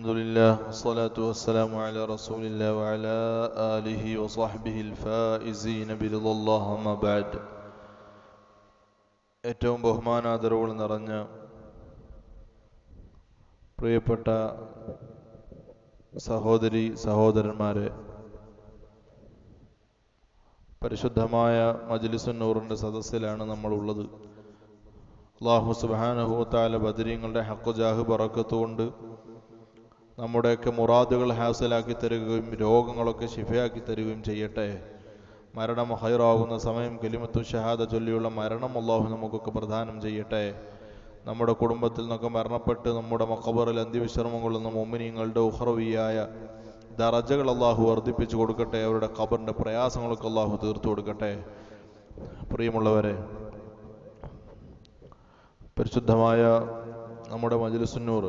الحمد لله والصلاة والسلام على رسول الله وعلى آله وصحبه الفائزين برضا الله أما بعد. ഏറ്റവും ബഹുമാനാദരവുകൾ നിറഞ്ഞ പ്രിയപ്പെട്ട സഹോദരി സഹോദരന്മാരെ, പരിശുദ്ധമായ മജ്ലിസുൻ നൂറിൻ്റെ സദസ്സിലാണ് നമ്മളുള്ളത്. അല്ലാഹു സുബ്ഹാനഹു വ തആല ബദരീങ്ങളുടെ ഹഖ് ജാഹ് ബറക്കത്ത് കൊണ്ട് നമ്മുടെയൊക്കെ മുറാദുകൾ ഹാസിലാക്കി തരികയും രോഗങ്ങളൊക്കെ ശിഫയാക്കി തരികയും ചെയ്യട്ടെ. മരണം ഹൈറാകുന്ന സമയം കലിമത്തു ഷഹാദ ചൊല്ലിയുള്ള മരണം അല്ലാഹു നമുക്കൊക്കെ പ്രദാനം ചെയ്യട്ടെ. നമ്മുടെ കുടുംബത്തിൽ നിന്നൊക്കെ മരണപ്പെട്ട് നമ്മുടെ മഖബറിൽ അന്ത്യവിശ്രമം കൊള്ളുന്ന മുഅ്മിനീങ്ങളുടെ ഉഖ്റവിയായ ദറജകൾ അല്ലാഹു വർദ്ധിപ്പിച്ചു കൊടുക്കട്ടെ. അവരുടെ ഖബറിൻ്റെ പ്രയാസങ്ങളൊക്കെ അല്ലാഹു തീർത്തു കൊടുക്കട്ടെ. പ്രിയമുള്ളവരെ, പരിശുദ്ധമായ നമ്മുടെ മജ്ലിസുൻ നൂർ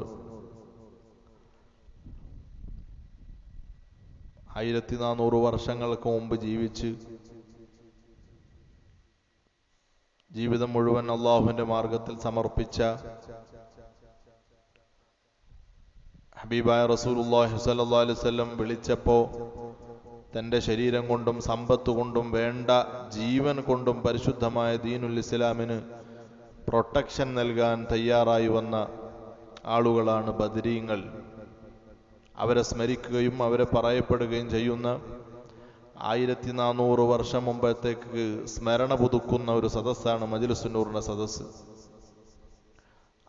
1400 വർഷങ്ങൾക്ക് മുമ്പ് ജീവിച്ച് ജീവിതം മുഴുവൻ അള്ളാഹുവിൻ്റെ മാർഗത്തിൽ സമർപ്പിച്ച ഹബീബായ റസൂലുള്ളാഹി സ്വല്ലല്ലാഹു അലൈഹി വസല്ലം വിളിച്ചപ്പോൾ തൻ്റെ ശരീരം കൊണ്ടും സമ്പത്ത് കൊണ്ടും വേണ്ട ജീവൻ കൊണ്ടും പരിശുദ്ധമായ ദീനുൽ ഇസ്ലാമിന് പ്രൊട്ടക്ഷൻ നൽകാൻ തയ്യാറായി വന്ന ആളുകളാണ് ബദരീങ്ങൾ. അവരെ സ്മരിക്കുകയും അവരെ പറയപ്പെടുകയും ചെയ്യുന്ന 1400 വർഷം മുമ്പത്തേക്ക് സ്മരണ പുതുക്കുന്ന ഒരു സദസ്സാണ് മജ്ലിസുൻ നൂറിൻ്റെ സദസ്സ്.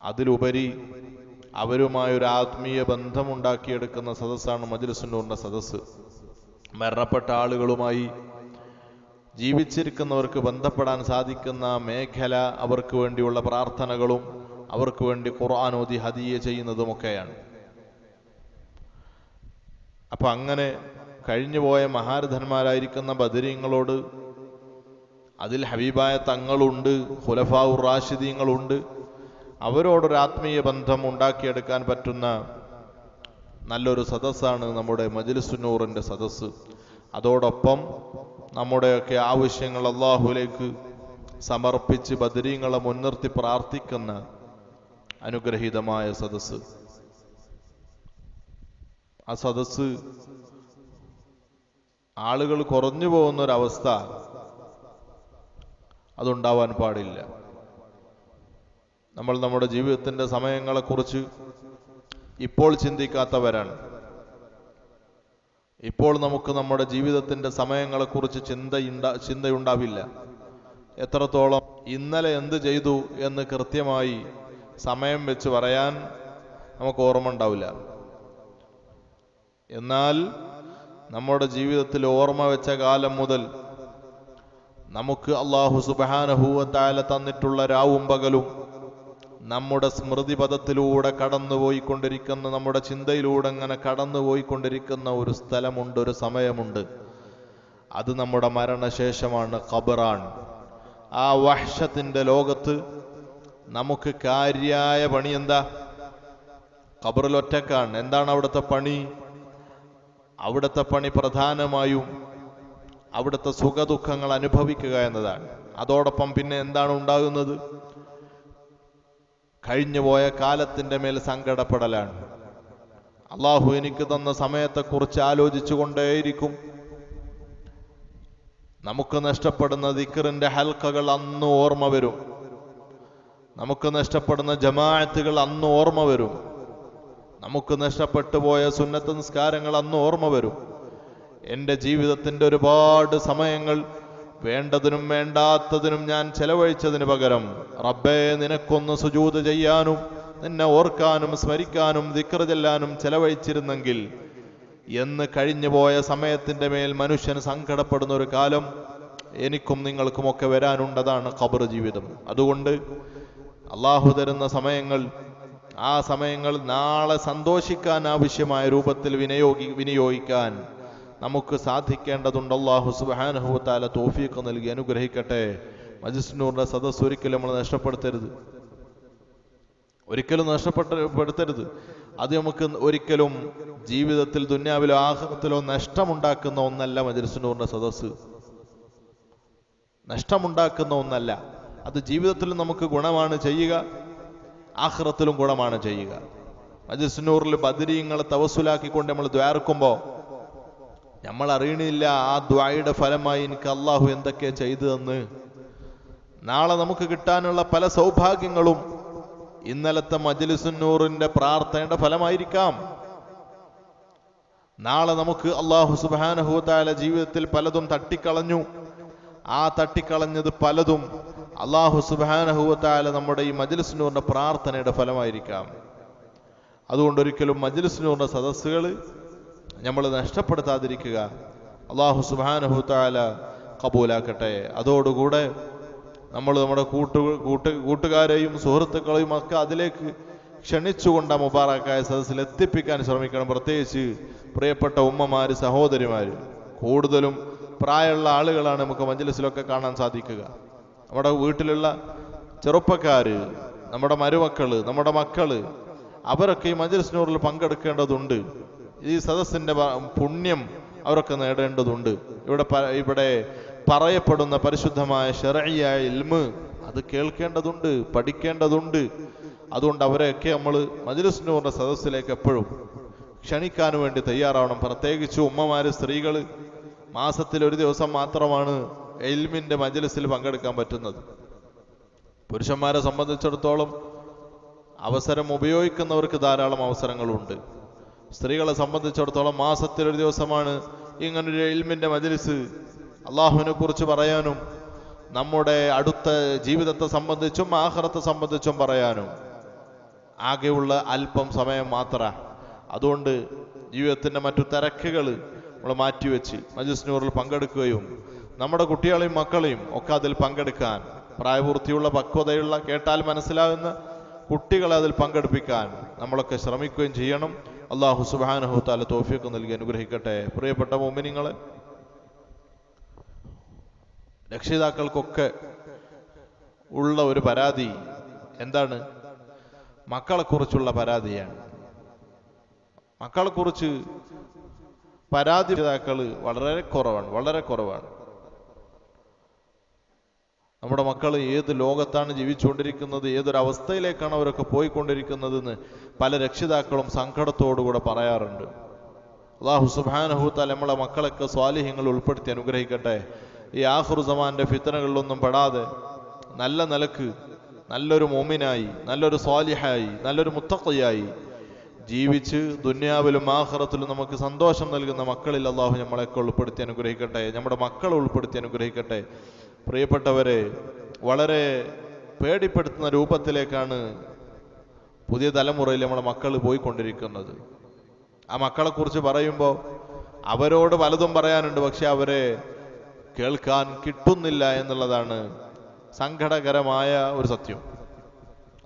അതിലുപരി അവരുമായൊരു ആത്മീയ ബന്ധമുണ്ടാക്കിയെടുക്കുന്ന സദസ്സാണ് മജ്ലിസുൻ നൂറിൻ്റെ സദസ്സ്. മരണപ്പെട്ട ആളുകളുമായി ജീവിച്ചിരിക്കുന്നവർക്ക് ബന്ധപ്പെടാൻ സാധിക്കുന്ന മേഖല, അവർക്ക് വേണ്ടിയുള്ള പ്രാർത്ഥനകളും അവർക്ക് വേണ്ടി ഖുർആൻ ഓതി ഹദിയ ചെയ്യുന്നതുമൊക്കെയാണ്. അപ്പം അങ്ങനെ കഴിഞ്ഞുപോയ മഹാരഥന്മാരായിരിക്കുന്ന ബദരീങ്ങളോട്, അതിൽ ഹബീബായ തങ്ങളുണ്ട്, ഖുലഫാഉർ റാഷിദീങ്ങളുണ്ട്, അവരോടൊരു ആത്മീയ ബന്ധം ഉണ്ടാക്കിയെടുക്കാൻ പറ്റുന്ന നല്ലൊരു സദസ്സാണ് നമ്മുടെ മജ്ലിസുൻ നൂറിൻ്റെ സദസ്സ്. അതോടൊപ്പം നമ്മുടെയൊക്കെ ആവശ്യങ്ങൾ അല്ലാഹുവിലേക്ക് സമർപ്പിച്ച് ബദരീങ്ങളെ മുൻനിർത്തി പ്രാർത്ഥിക്കുന്ന അനുഗ്രഹീതമായ സദസ്സ്. ആ സദസ്സ് ആളുകൾ കുറഞ്ഞു പോകുന്നൊരവസ്ഥ അതുണ്ടാവാൻ പാടില്ല. നമ്മൾ നമ്മുടെ ജീവിതത്തിൻ്റെ സമയങ്ങളെക്കുറിച്ച് ഇപ്പോൾ ചിന്തിക്കാത്തവരാണ്. ഇപ്പോൾ നമുക്ക് നമ്മുടെ ജീവിതത്തിൻ്റെ സമയങ്ങളെക്കുറിച്ച് ചിന്തയുണ്ടാവില്ല. എത്രത്തോളം ഇന്നലെ എന്ത് ചെയ്തു എന്ന് കൃത്യമായി സമയം വെച്ച് പറയാൻ നമുക്ക് ഓർമ്മ ഉണ്ടാവില്ല. എന്നാൽ നമ്മുടെ ജീവിതത്തിൽ ഓർമ്മ വെച്ച കാലം മുതൽ നമുക്ക് അല്ലാഹു സുബ്ഹാനഹു വ തആല തന്നിട്ടുള്ള രാവും പകലും നമ്മുടെ സ്മൃതിപഥത്തിലൂടെ കടന്നുപോയിക്കൊണ്ടിരിക്കുന്ന, നമ്മുടെ ചിന്തയിലൂടെ അങ്ങനെ കടന്നുപോയിക്കൊണ്ടിരിക്കുന്ന ഒരു സ്ഥലമുണ്ട്, ഒരു സമയമുണ്ട്. അത് നമ്മുടെ മരണശേഷമാണ്, ഖബറാണ്. ആ വഹ്ശത്തിൻ്റെ ലോകത്ത് നമുക്ക് കാര്യായ പണി എന്താ? ഖബറിൽ ഒറ്റക്കാണ്. എന്താണ് അവിടുത്തെ പണി? അവിടുത്തെ പണി പ്രധാനമായും അവിടുത്തെ സുഖദുഃഖങ്ങൾ അനുഭവിക്കുക എന്നതാണ്. അതോടൊപ്പം പിന്നെ എന്താണ് ഉണ്ടാകുന്നത്? കഴിഞ്ഞുപോയ കാലത്തിൻ്റെ മേൽ സങ്കടപ്പെടലാണ്. അള്ളാഹു എനിക്ക് തന്ന സമയത്തെക്കുറിച്ച് ആലോചിച്ചു കൊണ്ടേയിരിക്കും. നമുക്ക് നഷ്ടപ്പെടുന്ന ദിക്റിന്റെ ഹൽക്കകൾ അന്ന് ഓർമ്മ വരും. നമുക്ക് നഷ്ടപ്പെടുന്ന ജമാഅത്തുകൾ അന്ന് ഓർമ്മ വരും. നമുക്ക് നഷ്ടപ്പെട്ടു പോയ സുന്നത്ത് നിസ്കാരങ്ങൾ അന്ന് ഓർമ്മ വരും. എൻ്റെ ജീവിതത്തിൻ്റെ ഒരുപാട് സമയങ്ങൾ വേണ്ടതിനും വേണ്ടാത്തതിനും ഞാൻ ചെലവഴിച്ചതിന് പകരം റബ്ബേ നിനക്കൊന്ന് സുജൂദ് ചെയ്യാനും നിന്നെ ഓർക്കാനും സ്മരിക്കാനും ദിക്ർ ചെല്ലാനും ചെലവഴിച്ചിരുന്നെങ്കിൽ എന്ന് കഴിഞ്ഞുപോയ സമയത്തിൻ്റെ മേൽ മനുഷ്യൻ സങ്കടപ്പെടുന്ന ഒരു കാലം എനിക്കും നിങ്ങൾക്കുമൊക്കെ വരാനുണ്ടതാണ് ഖബർ ജീവിതം. അതുകൊണ്ട് അള്ളാഹു തരുന്ന സമയങ്ങൾ, ആ സമയങ്ങൾ നാളെ സന്തോഷിക്കാൻ ആവശ്യമായ രൂപത്തിൽ വിനിയോഗിക്കാൻ നമുക്ക് സാധിക്കേണ്ടതുണ്ട്. അല്ലാഹു സുബ്ഹാനഹു വ തആല തൗഫീഖ് നൽകി അനുഗ്രഹിക്കട്ടെ. മജ്ലിസുൻ നൂറിന്റെ സദസ്സ് ഒരിക്കലും നമ്മൾ നഷ്ടപ്പെടുത്തരുത്, ഒരിക്കലും നഷ്ടപ്പെടുത്തരുത്. അത് നമുക്ക് ഒരിക്കലും ജീവിതത്തിൽ ദുനിയാവിലോ ആഖിറത്തിലോ നഷ്ടമുണ്ടാക്കുന്ന ഒന്നല്ല. മജ്ലിസുൻ നൂറിന്റെ സദസ്സ് നഷ്ടമുണ്ടാക്കുന്ന ഒന്നല്ല. അത് ജീവിതത്തിൽ നമുക്ക് ഗുണമാണ് ചെയ്യുക, ആഖിറത്തിലും ഗുണമാണ് ചെയ്യുക. മജ്ലിസ് നൂറിൽ ബദരീങ്ങളെ തവസ്സുലാക്കിക്കൊണ്ട് നമ്മൾ ദ്വാരക്കുമ്പോൾ നമ്മൾ അറിയണില്ല ആ ദ്വായുടെ ഫലമായി എനിക്ക് അള്ളാഹു എന്തൊക്കെ ചെയ്തതെന്ന്. നാളെ നമുക്ക് കിട്ടാനുള്ള പല സൗഭാഗ്യങ്ങളും ഇന്നലത്തെ മജ്ലിസ് നൂറിന്റെ പ്രാർത്ഥനയുടെ ഫലമായിരിക്കാം. നാളെ നമുക്ക് അള്ളാഹു സുബ്ഹാനഹു വ തആല ജീവിതത്തിൽ പലതും തട്ടിക്കളഞ്ഞു. ആ തട്ടിക്കളഞ്ഞത് പലതും അള്ളാഹു സുബ്ഹാനഹു വ തആല നമ്മുടെ ഈ മജ്ലിസ് നൂറിന്റെ പ്രാർത്ഥനയുടെ ഫലമായിരിക്കാം. അതുകൊണ്ട് ഒരിക്കലും മജ്ലിസ് നൂറിന്റെ സദസ്സുകൾ നമ്മൾ നഷ്ടപ്പെടുത്താതിരിക്കുക. അള്ളാഹു സുബ്ഹാനഹു വ തആല കബൂലാക്കട്ടെ. അതോടുകൂടെ നമ്മൾ നമ്മുടെ കൂട്ടുകാരെയും സുഹൃത്തുക്കളെയും ഒക്കെ അതിലേക്ക് ക്ഷണിച്ചുകൊണ്ട് ആ മുബാറക്കായ സദസ്സിൽ എത്തിപ്പിക്കാൻ ശ്രമിക്കണം. പ്രത്യേകിച്ച് പ്രിയപ്പെട്ട ഉമ്മമാര്, സഹോദരിമാര്, കൂടുതലും പ്രായമുള്ള ആളുകളാണ് നമുക്ക് മജ്ലിസിലൊക്കെ കാണാൻ സാധിക്കുക. നമ്മുടെ വീട്ടിലുള്ള ചെറുപ്പക്കാര്, നമ്മുടെ മരുമക്കള്, നമ്മുടെ മക്കള്, അവരൊക്കെ ഈ മജ്ലിസ് നൂറിൽ പങ്കെടുക്കേണ്ടതുണ്ട്. ഈ സദസ്സിന്റെ പുണ്യം അവരൊക്കെ നേടേണ്ടതുണ്ട്. ഇവിടെ പറയപ്പെടുന്ന പരിശുദ്ധമായ ശർഈയായ ഇൽമ് അത് കേൾക്കേണ്ടതുണ്ട്, പഠിക്കേണ്ടതുണ്ട്. അതുകൊണ്ട് അവരെയൊക്കെ നമ്മൾ മജ്ലിസ് നൂറിന്റെ സദസ്സിലേക്ക് എപ്പോഴും ക്ഷണിക്കാൻ വേണ്ടി തയ്യാറാവണം. പ്രത്യേകിച്ച് ഉമ്മമാര്, സ്ത്രീകള് മാസത്തിൽ ഒരു ദിവസം മാത്രമാണ് ഇൽമിന്റെ മജ്ലിസിൽ പങ്കെടുക്കാൻ പറ്റുന്നത്. പുരുഷന്മാരെ സംബന്ധിച്ചിടത്തോളം അവസരം ഉപയോഗിക്കുന്നവർക്ക് ധാരാളം അവസരങ്ങളുണ്ട്. സ്ത്രീകളെ സംബന്ധിച്ചിടത്തോളം മാസത്തിൽ ഒരു ദിവസമാണ് ഇങ്ങനൊരു ഇൽമിന്റെ മജ്ലിസ് അള്ളാഹുവിനെ കുറിച്ച് പറയാനും നമ്മുടെ അടുത്ത ജീവിതത്തെ സംബന്ധിച്ചും ആഖിറത്തെ സംബന്ധിച്ചും പറയാനും ആകെയുള്ള അല്പം സമയം മാത്രമാണ്. അതുകൊണ്ട് ജീവിതത്തിന്റെ മറ്റു തിരക്കുകൾ നമ്മൾ മാറ്റിവെച്ച് മജ്ലിസ് നൂറിൽ പങ്കെടുക്കുകയും നമ്മുടെ കുട്ടികളെയും മക്കളെയും ഒക്കെ അതിൽ പങ്കെടുക്കാൻ, പ്രായപൂർത്തിയുള്ള പക്വതയുള്ള കേട്ടാൽ മനസ്സിലാകുന്ന കുട്ടികളെ അതിൽ പങ്കെടുപ്പിക്കാൻ നമ്മളൊക്കെ ശ്രമിക്കുകയും ചെയ്യണം. അള്ളാഹു സുബ്ഹാനഹു തആല തൗഫീഖ് നൽകി അനുഗ്രഹിക്കട്ടെ. പ്രിയപ്പെട്ട മുഅ്മിനീങ്ങളെ, രക്ഷിതാക്കൾക്കൊക്കെ ഉള്ള ഒരു പരാതി എന്താണ്? മക്കളെക്കുറിച്ചുള്ള പരാതിയാണ്. മക്കളെക്കുറിച്ച് പരാതി രക്ഷിതാക്കൾ വളരെ കുറവാണ്. നമ്മുടെ മക്കൾ ഏത് ലോകത്താണ് ജീവിച്ചുകൊണ്ടിരിക്കുന്നത്, ഏതൊരവസ്ഥയിലേക്കാണ് അവരൊക്കെ പോയിക്കൊണ്ടിരിക്കുന്നതെന്ന് പല രക്ഷിതാക്കളും സങ്കടത്തോടുകൂടെ പറയാറുണ്ട്. അല്ലാഹു സുബ്ഹാനഹു തആല നമ്മളെ മക്കളൊക്കെ സ്വാലിഹ്യങ്ങൾ ഉൾപ്പെടുത്തി അനുഗ്രഹിക്കട്ടെ. ഈ ആഖിറു സമാന്റെ ഫിത്നകളിലൊന്നും പെടാതെ നല്ല നിലക്ക് നല്ലൊരു മുഅ്മിനായി, നല്ലൊരു സ്വാലിഹായി, നല്ലൊരു മുത്തഖിയായി ജീവിച്ച് ദുനിയാവിലും ആഖിറത്തിലും നമുക്ക് സന്തോഷം നൽകുന്ന മക്കളിൽ അല്ലാഹു നമ്മളെയൊക്കെ ഉൾപ്പെടുത്തി അനുഗ്രഹിക്കട്ടെ. നമ്മുടെ മക്കളെ ഉൾപ്പെടുത്തി അനുഗ്രഹിക്കട്ടെ. പ്രിയപ്പെട്ടവരെ, വളരെ പേടിപ്പെടുത്തുന്ന രൂപത്തിലേക്കാണ് പുതിയ തലമുറയിൽ നമ്മുടെ മക്കൾ പോയിക്കൊണ്ടിരിക്കുന്നത്. ആ മക്കളെ കുറിച്ച് പറയുമ്പോൾ അവരോട് പലതും പറയാനുണ്ട്, പക്ഷെ അവരെ കേൾക്കാൻ കിട്ടുന്നില്ല എന്നുള്ളതാണ് സങ്കടകരമായ ഒരു സത്യം.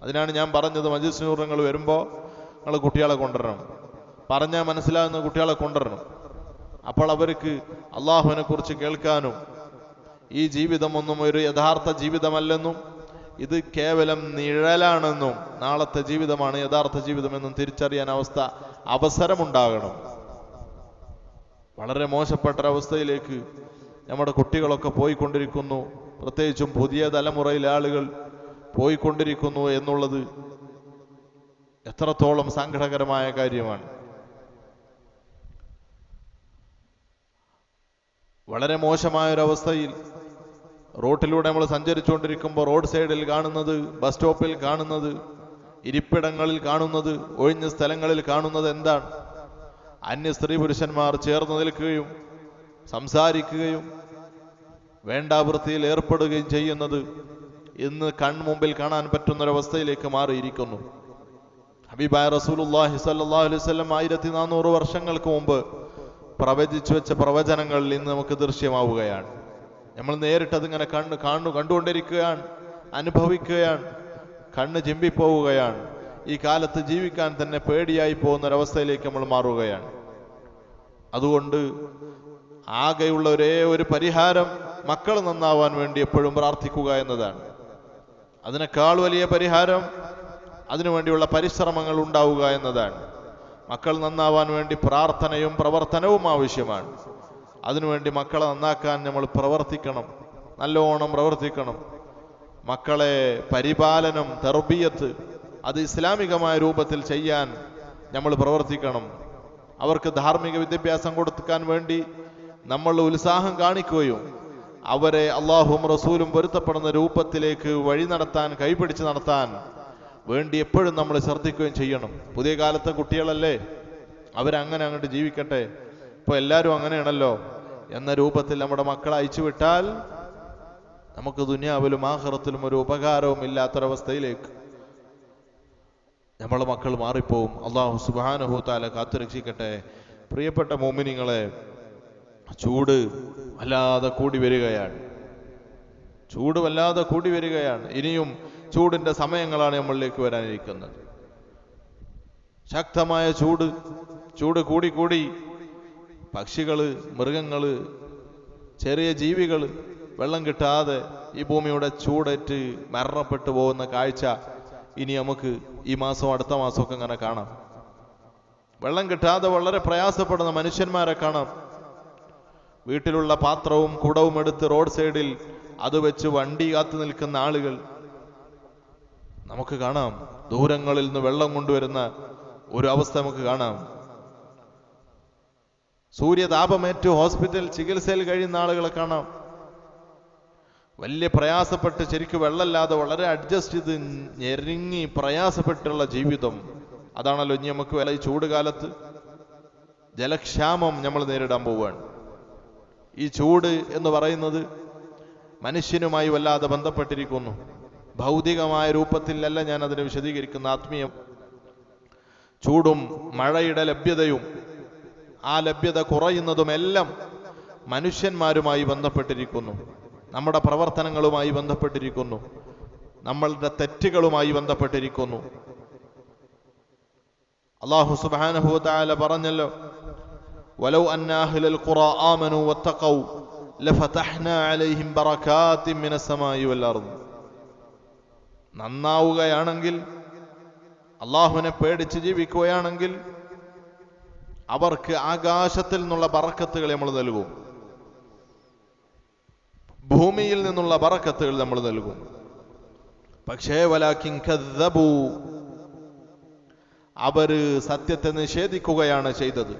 അതിനാണ് ഞാൻ പറഞ്ഞത്, മജ്ലിസ് നൂർ നിങ്ങൾ വരുമ്പോൾ നിങ്ങൾ കുട്ടികളെ കൊണ്ടുവരണം, പറഞ്ഞാൽ മനസ്സിലാകുന്ന കുട്ടികളെ കൊണ്ടുവരണം. അപ്പോൾ അവർക്ക് അള്ളാഹുവിനെ കുറിച്ച് കേൾക്കാനും ഈ ജീവിതമൊന്നും ഒരു യഥാർത്ഥ ജീവിതമല്ലെന്നും ഇത് കേവലം നിഴലാണെന്നും നാളത്തെ ജീവിതമാണ് യഥാർത്ഥ ജീവിതമെന്നും തിരിച്ചറിയാൻ അവസരമുണ്ടാകണം. വളരെ മോശപ്പെട്ട ഒരവസ്ഥയിലേക്ക് നമ്മുടെ കുട്ടികളൊക്കെ പോയിക്കൊണ്ടിരിക്കുന്നു, പ്രത്യേകിച്ചും പുതിയ തലമുറയിലെ ആളുകൾ പോയിക്കൊണ്ടിരിക്കുന്നു എന്നുള്ളത് എത്രത്തോളം സങ്കടകരമായ കാര്യമാണ്. വളരെ മോശമായൊരവസ്ഥയിൽ റോട്ടിലൂടെ നമ്മൾ സഞ്ചരിച്ചുകൊണ്ടിരിക്കുമ്പോൾ റോഡ് സൈഡിൽ കാണുന്നത്, ബസ് സ്റ്റോപ്പിൽ കാണുന്നത്, ഇരിപ്പിടങ്ങളിൽ കാണുന്നത്, ഒഴിഞ്ഞ സ്ഥലങ്ങളിൽ കാണുന്നത് എന്താണ്? അന്യ സ്ത്രീ പുരുഷന്മാർ ചേർന്ന് നിൽക്കുകയും സംസാരിക്കുകയും വേണ്ടാവൃത്തിയിൽ ഏർപ്പെടുകയും ചെയ്യുന്നത് ഇന്ന് കൺമുമ്പിൽ കാണാൻ പറ്റുന്നൊരവസ്ഥയിലേക്ക് മാറിയിരിക്കുന്നു. ഹബീബായ റസൂലുള്ളാഹി സ്വല്ലല്ലാഹു അലൈഹി വസല്ലം 1400 വർഷങ്ങൾക്ക് മുമ്പ് പ്രവചിച്ചു വെച്ച പ്രവചനങ്ങൾ ഇന്ന് നമുക്ക് ദൃശ്യമാവുകയാണ്. നമ്മൾ നേരിട്ടതിങ്ങനെ കണ്ടുകൊണ്ടിരിക്കുകയാണ്, അനുഭവിക്കുകയാണ്, കണ്ണ് ചിമ്പിപ്പോവുകയാണ്. ഈ കാലത്ത് ജീവിക്കാൻ തന്നെ പേടിയായി പോകുന്നൊരവസ്ഥയിലേക്ക് നമ്മൾ മാറുകയാണ്. അതുകൊണ്ട് ആകെയുള്ള ഒരേ ഒരു പരിഹാരം മക്കൾ നന്നാവാൻ വേണ്ടി എപ്പോഴും പ്രാർത്ഥിക്കുക എന്നതാണ്. അതിനേക്കാൾ വലിയ പരിഹാരം അതിനുവേണ്ടിയുള്ള പരിശ്രമങ്ങൾ ഉണ്ടാവുക എന്നതാണ്. മക്കൾ നന്നാവാൻ വേണ്ടി പ്രാർത്ഥനയും പ്രവർത്തനവും ആവശ്യമാണ്. അതിനുവേണ്ടി മക്കളെ നന്നാക്കാൻ നമ്മൾ പ്രവർത്തിക്കണം, നല്ലോണം പ്രവർത്തിക്കണം. മക്കളെ പരിപാലനം, തർബിയത്ത് അത് ഇസ്ലാമികമായ രൂപത്തിൽ ചെയ്യാൻ നമ്മൾ പ്രവർത്തിക്കണം. അവർക്ക് ധാർമ്മിക വിദ്യാഭ്യാസം കൊടുക്കാൻ വേണ്ടി നമ്മൾ ഉത്സാഹം കാണിക്കുകയും അവരെ അള്ളാഹുവും റസൂലും പൊരുത്തപ്പെടുന്ന രൂപത്തിലേക്ക് വഴി നടത്താൻ, കൈപിടിച്ച് നടത്താൻ വേണ്ടി എപ്പോഴും നമ്മൾ ശ്രദ്ധിക്കുകയും ചെയ്യണം. പുതിയ കാലത്തെ കുട്ടികളല്ലേ, അവരങ്ങനെ അങ്ങോട്ട് ജീവിക്കട്ടെ, ഇപ്പോൾ എല്ലാവരും അങ്ങനെയാണല്ലോ എന്ന രൂപത്തിൽ നമ്മുടെ മക്കളെ അയച്ചു വിട്ടാൽ നമുക്ക് ദുനിയാവിലും ആഖിറത്തിലും ഒരു ഉപകാരവും ഇല്ലാത്തൊരവസ്ഥയിലേക്ക് നമ്മളെ മക്കൾ മാറിപ്പോവും. അള്ളാഹു സുബ്ഹാനഹു തആല കാത്തുരക്ഷിക്കട്ടെ. പ്രിയപ്പെട്ട മുഅ്മിനീങ്ങളെ, ചൂട് വല്ലാതെ കൂടി വരികയാണ്. ചൂട് വല്ലാതെ കൂടി വരികയാണ്. ഇനിയും ചൂടിന്റെ സമയങ്ങളാണ് നമ്മളിലേക്ക് വരാനിരിക്കുന്നത്. ശക്തമായ ചൂട് കൂടി പക്ഷികള്, മൃഗങ്ങള്, ചെറിയ ജീവികള് വെള്ളം കിട്ടാതെ ഈ ഭൂമിയുടെ ചൂടേറ്റ് മരണപ്പെട്ടു പോകുന്ന കാഴ്ച ഇനി നമുക്ക് ഈ മാസം അടുത്ത മാസമൊക്കെ ഇങ്ങനെ കാണാം. വെള്ളം കിട്ടാതെ വളരെ പ്രയാസപ്പെടുന്ന മനുഷ്യന്മാരെ കാണാം. വീട്ടിലുള്ള പാത്രവും കുടവും എടുത്ത് റോഡ് സൈഡിൽ അത് വെച്ച് വണ്ടി കാത്തു നിൽക്കുന്ന ആളുകൾ നമുക്ക് കാണാം. ദൂരങ്ങളിൽ നിന്ന് വെള്ളം കൊണ്ടുവരുന്ന ഒരു അവസ്ഥ നമുക്ക് കാണാം. സൂര്യതാപമേറ്റു ഹോസ്പിറ്റൽ ചികിത്സയിൽ കഴിയുന്ന ആളുകളെ കാണാം. വലിയ പ്രയാസപ്പെട്ട് ശരിക്കും വെള്ളമില്ലാതെ വളരെ അഡ്ജസ്റ്റ് ചെയ്ത് ഞെരുങ്ങി പ്രയാസപ്പെട്ടുള്ള ജീവിതം. അതാണല്ലോ ഇനി നമുക്ക് ഈ ചൂട് കാലത്ത് ജലക്ഷാമം നമ്മൾ നേരിടാൻ പോവുകയാണ്. ഈ ചൂട് എന്ന് പറയുന്നത് മനുഷ്യനുമായി വല്ലാതെ ബന്ധപ്പെട്ടിരിക്കുന്നു. ഭൗതികമായ രൂപത്തിലല്ല ഞാൻ അതിനെ വിശദീകരിക്കുന്ന. ആത്മീയം ചൂടും മഴയുടെ ലഭ്യതയും ആ ലഭ്യത കുറയുന്നതുമെല്ലാം മനുഷ്യന്മാരുമായി ബന്ധപ്പെട്ടിരിക്കുന്നു. നമ്മുടെ പ്രവർത്തനങ്ങളുമായി ബന്ധപ്പെട്ടിരിക്കുന്നു. നമ്മളുടെ തെറ്റുകളുമായി ബന്ധപ്പെട്ടിരിക്കുന്നു. അല്ലാഹു സുബ്ഹാനഹു വ തആല പറഞ്ഞല്ലോ, വലൗ അന്ന അഹ്ലൽ ഖുറാ ആമനൂ വത്തഖൗ ലഫതഹ്നാ അലൈഹിം ബറകാത്തിൻ മിനസ് സമാഇ വൽ അർദ്. നന്നാവുകയാണെങ്കിൽ, അള്ളാഹുവിനെ പേടിച്ച് ജീവിക്കുകയാണെങ്കിൽ അവർക്ക് ആകാശത്തിൽ നിന്നുള്ള ബറക്കത്തുകൾ നമ്മൾ നൽകും, ഭൂമിയിൽ നിന്നുള്ള ബറക്കത്തുകൾ നമ്മൾ നൽകും. പക്ഷേ വലാകിൻ കദ്ദബൂ, അവര് സത്യത്തെ നിഷേധിക്കുകയാണ് ചെയ്തത്.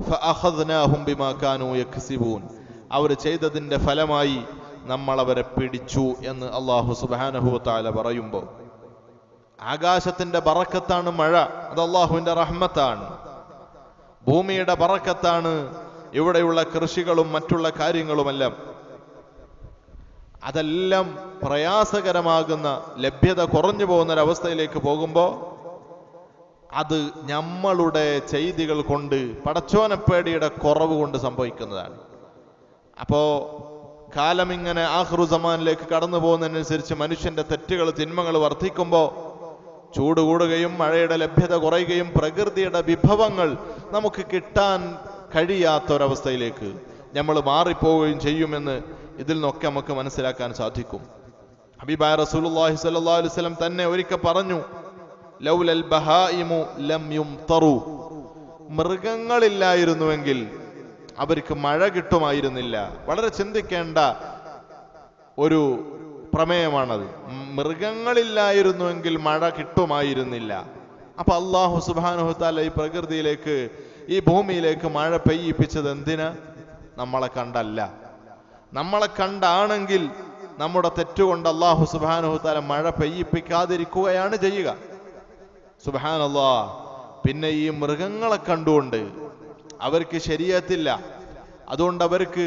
ഫഅഖദ്നാഹും ബിമാ കാനൂ യക്സിബൂൻ, അവർ ചെയ്തതിന്റെ ഫലമായി നമ്മൾ അവരെ പിടിച്ചു എന്ന് അല്ലാഹു സുബ്ഹാനഹു വ തആല പറയുമ്പോൾ, ആകാശത്തിന്റെ ബറക്കത്താണ് മഴ, അത് അല്ലാഹുവിന്റെ റഹ്മത്താണ്. ഭൂമിയുടെ ബറക്കത്താണ് ഇവിടെയുള്ള കൃഷികളും മറ്റുള്ള കാര്യങ്ങളുമെല്ലാം. അതെല്ലാം പ്രയാസകരമാകുന്ന, ലഭ്യത കുറഞ്ഞു പോകുന്നൊരവസ്ഥയിലേക്ക് പോകുമ്പോൾ അത് നമ്മളുടെ ചെയ്തികൾ കൊണ്ട്, പടച്ചോനപ്പേടിയുടെ കുറവ് കൊണ്ട് സംഭവിക്കുന്നതാണ്. അപ്പോ കാലം ഇങ്ങനെ ആഖിറു സമാനിലേക്ക് കടന്നു പോകുന്നതിനനുസരിച്ച് മനുഷ്യന്റെ തെറ്റുകൾ, തിന്മകൾ വർദ്ധിക്കുമ്പോൾ ചൂട് കൂടുകയും മഴയുടെ ലഭ്യത കുറയുകയും പ്രകൃതിയുടെ വിഭവങ്ങൾ നമുക്ക് കിട്ടാൻ കഴിയാത്തൊരവസ്ഥയിലേക്ക് നമ്മൾ മാറിപ്പോവുകയും ചെയ്യുമെന്ന് ഇതിൽ നിന്നൊക്കെ നമുക്ക് മനസ്സിലാക്കാൻ സാധിക്കും. ഹബീബായ റസൂലുള്ളാഹി സ്വല്ലല്ലാഹു അലൈഹി വസല്ലം തന്നെ ഒരിക്കൽ പറഞ്ഞു, ലൗലൽ ബഹായിമു ലം യുംതറു, മൃഗങ്ങളില്ലായിരുന്നുവെങ്കിൽ അവർക്ക് മഴ കിട്ടുമായിരുന്നില്ല. വളരെ ചിന്തിക്കേണ്ട ഒരു പ്രമേയമാണത്. മൃഗങ്ങളില്ലായിരുന്നുവെങ്കിൽ മഴ കിട്ടുമായിരുന്നില്ല. അപ്പൊ അല്ലാഹു സുബ്ഹാനഹു തആല ഈ പ്രകൃതിയിലേക്ക്, ഈ ഭൂമിയിലേക്ക് മഴ പെയ്യിപ്പിച്ചത് എന്തിനാ? നമ്മളെ കണ്ടല്ല. നമ്മളെ കണ്ടാണെങ്കിൽ നമ്മുടെ തെറ്റുകൊണ്ട് അല്ലാഹു സുബ്ഹാനഹു തആല മഴ പെയ്യിപ്പിക്കാതിരിക്കുകയാണ് ചെയ്യുക. സുബ്ഹാനല്ലാഹ്. പിന്നെ ഈ മൃഗങ്ങളെ കണ്ടുകൊണ്ട് അവർക്ക് ശരീഅത്തില്ല, അതുകൊണ്ട് അവർക്ക്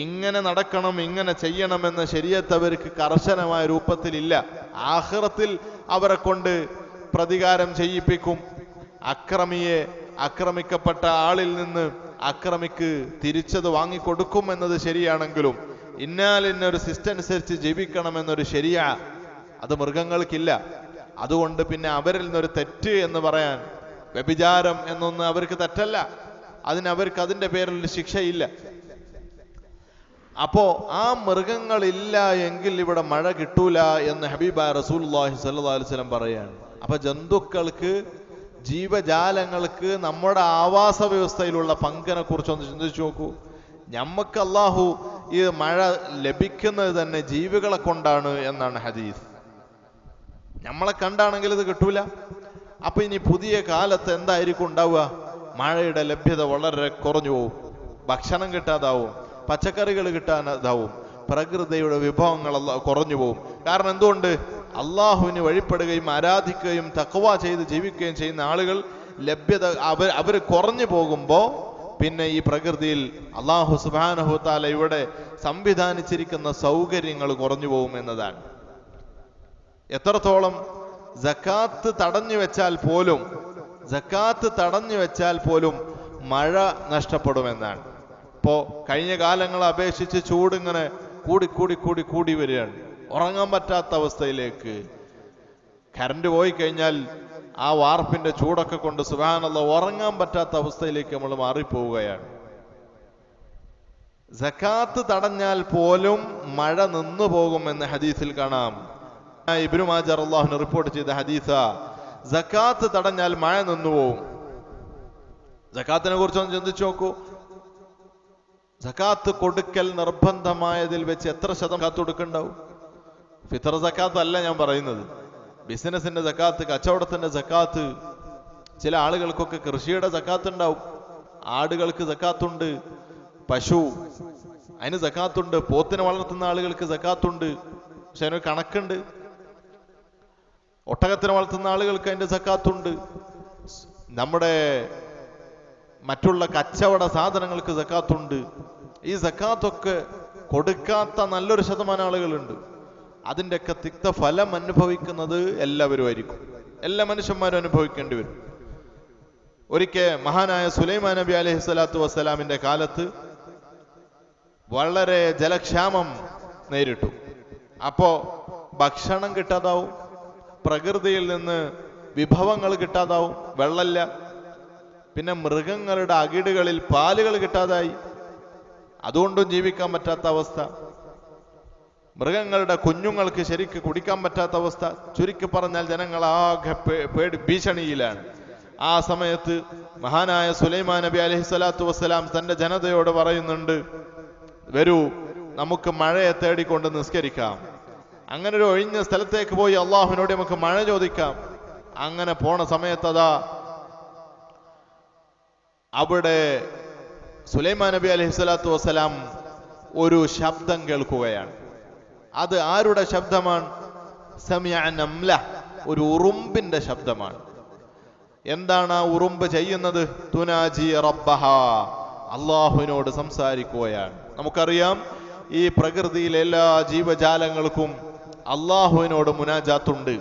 ഇങ്ങനെ നടക്കണം, ഇങ്ങനെ ചെയ്യണമെന്ന ശരീഅത്ത് അവർക്ക് കർശനമായ രൂപത്തിലില്ല. ആഖിറത്തിൽ അവരെ കൊണ്ട് പ്രതികാരം ചെയ്യിപ്പിക്കും. ആക്രമിക്കപ്പെട്ട ആളിൽ നിന്ന് അക്രമിക്ക് തിരിച്ചത് വാങ്ങിക്കൊടുക്കും എന്നത് ശരിയാണെങ്കിലും ഇന്നാലിന്നൊരു സിസ്റ്റം അനുസരിച്ച് ജീവിക്കണമെന്നൊരു ശരിയാ അത് മൃഗങ്ങൾക്കില്ല. അതുകൊണ്ട് പിന്നെ അവരിൽ നിന്നൊരു തെറ്റ് എന്ന് പറയാൻ, വ്യഭിചാരം എന്നൊന്ന് അവർക്ക് തെറ്റല്ല, അവർക്ക് അതിന്റെ പേരിൽ ശിക്ഷയില്ല. അപ്പോ ആ മൃഗങ്ങളില്ല എങ്കിൽ ഇവിടെ മഴ കിട്ടൂല എന്ന് ഹബീബായ റസൂലുള്ളാഹി സ്വല്ലല്ലാഹു അലൈഹി വസല്ലം പറയാണ്. അപ്പൊ ജന്തുക്കൾക്ക്, ജീവജാലങ്ങൾക്ക് നമ്മുടെ ആവാസ വ്യവസ്ഥയിലുള്ള പങ്കിനെ കുറിച്ചൊന്ന് ചിന്തിച്ചു നോക്കൂ. ഞമ്മക്ക് അല്ലാഹു ഈ മഴ ലഭിക്കുന്നത് തന്നെ ജീവികളെ കൊണ്ടാണ് എന്നാണ് ഹദീസ്. നമ്മളെ കണ്ടാണെങ്കിൽ ഇത് കിട്ടൂല. അപ്പൊ ഇനി പുതിയ കാലത്ത് എന്തായിരിക്കും ഉണ്ടാവുക? മഴയുടെ ലഭ്യത വളരെ കുറഞ്ഞു പോവും, ഭക്ഷണം കിട്ടാതാവും, പച്ചക്കറികൾ കിട്ടാതാവും, പ്രകൃതിയുടെ വിഭവങ്ങൾ കുറഞ്ഞു പോവും. കാരണം എന്തുകൊണ്ട്? അള്ളാഹുവിന് വഴിപ്പെടുകയും ആരാധിക്കുകയും തഖ്വ ചെയ്ത് ജീവിക്കുകയും ചെയ്യുന്ന ആളുകൾ ലഭ്യത അവർ കുറഞ്ഞു പോകുമ്പോൾ പിന്നെ ഈ പ്രകൃതിയിൽ അള്ളാഹു സുബ്ഹാനഹു തആല ഇവിടെ സംവിധാനിച്ചിരിക്കുന്ന സൗകര്യങ്ങൾ കുറഞ്ഞു പോകും എന്നതാണ്. എത്രത്തോളം സക്കാത്ത് തടഞ്ഞു വെച്ചാൽ പോലും മഴ നഷ്ടപ്പെടുമെന്നാണ്. ഇപ്പോ കഴിഞ്ഞ കാലങ്ങളെ അപേക്ഷിച്ച് ചൂടിങ്ങനെ കൂടി വരികയാണ്. ഉറങ്ങാൻ പറ്റാത്ത അവസ്ഥയിലേക്ക്. കറണ്ട് പോയി കഴിഞ്ഞാൽ ആ വാർപ്പിന്റെ ചൂടൊക്കെ കൊണ്ട് സുബ്ഹാനല്ലാഹ് ഉറങ്ങാൻ പറ്റാത്ത അവസ്ഥയിലേക്ക് നമ്മൾ മാറിപ്പോവുകയാണ്. സക്കാത്ത് തടഞ്ഞാൽ പോലും മഴ നിന്നു പോകുമെന്ന് ഹദീസിൽ കാണാം. ഇബ്നു മാജ റളിയല്ലാഹു അൻഹു റിപ്പോർട്ട് ചെയ്ത ഹദീസാ. സക്കാത്ത് തടഞ്ഞാൽ മഴ നിന്നുപോകും. സക്കാത്തിനെ കുറിച്ചൊന്ന് ചിന്തിച്ചു നോക്കൂ. സക്കാത്ത് കൊടുക്കൽ നിർബന്ധമായതിൽ വെച്ച് എത്ര സക്കാത്ത് കൊടുക്കണ്ടാവും? ഫിത്ർ സക്കാത്ത് അല്ല ഞാൻ പറയുന്നത്. ബിസിനസിന്റെ സക്കാത്ത്, കച്ചവടത്തിന്റെ സക്കാത്ത്. ചില ആളുകൾക്കൊക്കെ കൃഷിയുടെ സക്കാത്ത് ഉണ്ടാവും. ആടുകൾക്ക് സക്കാത്തുണ്ട്, പശു അതിന് സക്കാത്തുണ്ട്, പോത്തിനെ വളർത്തുന്ന ആളുകൾക്ക് സക്കാത്തുണ്ട്. പക്ഷെ അതിനൊരു കണക്കുണ്ട്. ഒട്ടകത്തിനെ വളർത്തുന്ന ആളുകൾക്ക് അതിന്റെ സക്കാത്തുണ്ട്. നമ്മുടെ മറ്റുള്ള കച്ചവട സാധനങ്ങൾക്ക് സക്കാത്തുണ്ട്. ഈ സക്കാത്തൊക്കെ കൊടുക്കാത്ത നല്ലൊരു ശതമാനം ആളുകളുണ്ട്. അതിൻ്റെയൊക്കെ തിക്ത ഫലം അനുഭവിക്കുന്നത് എല്ലാവരും ആയിരിക്കും. എല്ലാ മനുഷ്യന്മാരും അനുഭവിക്കേണ്ടി വരും. ഒരിക്കൽ മഹാനായ സുലൈമാൻ നബി അലൈഹി സ്വലാത്തു വസ്സലാമിന്റെ കാലത്ത് വളരെ ജലക്ഷാമം നേരിട്ടു. അപ്പോ ഭക്ഷണം കിട്ടാതാവും, പ്രകൃതിയിൽ നിന്ന് വിഭവങ്ങൾ കിട്ടാതാവും, വെള്ളമില്ല. പിന്നെ മൃഗങ്ങളുടെ അകിടുകളിൽ പാലുകൾ കിട്ടാതായി, അതുകൊണ്ടും ജീവിക്കാൻ പറ്റാത്ത അവസ്ഥ. മൃഗങ്ങളുടെ കുഞ്ഞുങ്ങൾക്ക് ശരിക്ക് കുടിക്കാൻ പറ്റാത്ത അവസ്ഥ. ചുരുക്കി പറഞ്ഞാൽ ജനങ്ങളാകെ ഭീഷണിയിലാണ്. ആ സമയത്ത് മഹാനായ സുലൈമാൻ നബി അലൈഹി സ്വലാത്തു വസ്സലാം തന്റെ ജനതയോട് പറയുന്നുണ്ട്, വരൂ നമുക്ക് മഴയെ തേടിക്കൊണ്ട് നിസ്കരിക്കാം. അങ്ങനെ ഒരു ഒഴിഞ്ഞ സ്ഥലത്തേക്ക് പോയി അള്ളാഹുവിനോട് നമുക്ക് മഴ ചോദിക്കാം. അങ്ങനെ പോണ സമയത്ത് അതാ അവിടെ സുലൈമാൻ നബി അലൈഹി സ്വലാത്തു വസ്സലാം ഒരു ശബ്ദം കേൾക്കുകയാണ്. അത് ആരുടെ ശബ്ദമാണ്? സമിഅ നംല, ഒരു ഉറുമ്പിന്റെ ശബ്ദമാണ്. എന്താണ് ആ ഉറുമ്പ് ചെയ്യുന്നത്? തുനാജി റബ്ബഹ, അള്ളാഹുവിനോട് സംസാരിക്കുകയാണ്. നമുക്കറിയാം ഈ പ്രകൃതിയിലെ എല്ലാ ജീവജാലങ്ങൾക്കും അള്ളാഹുവിനോട് മുനാജാത്തുണ്ട്.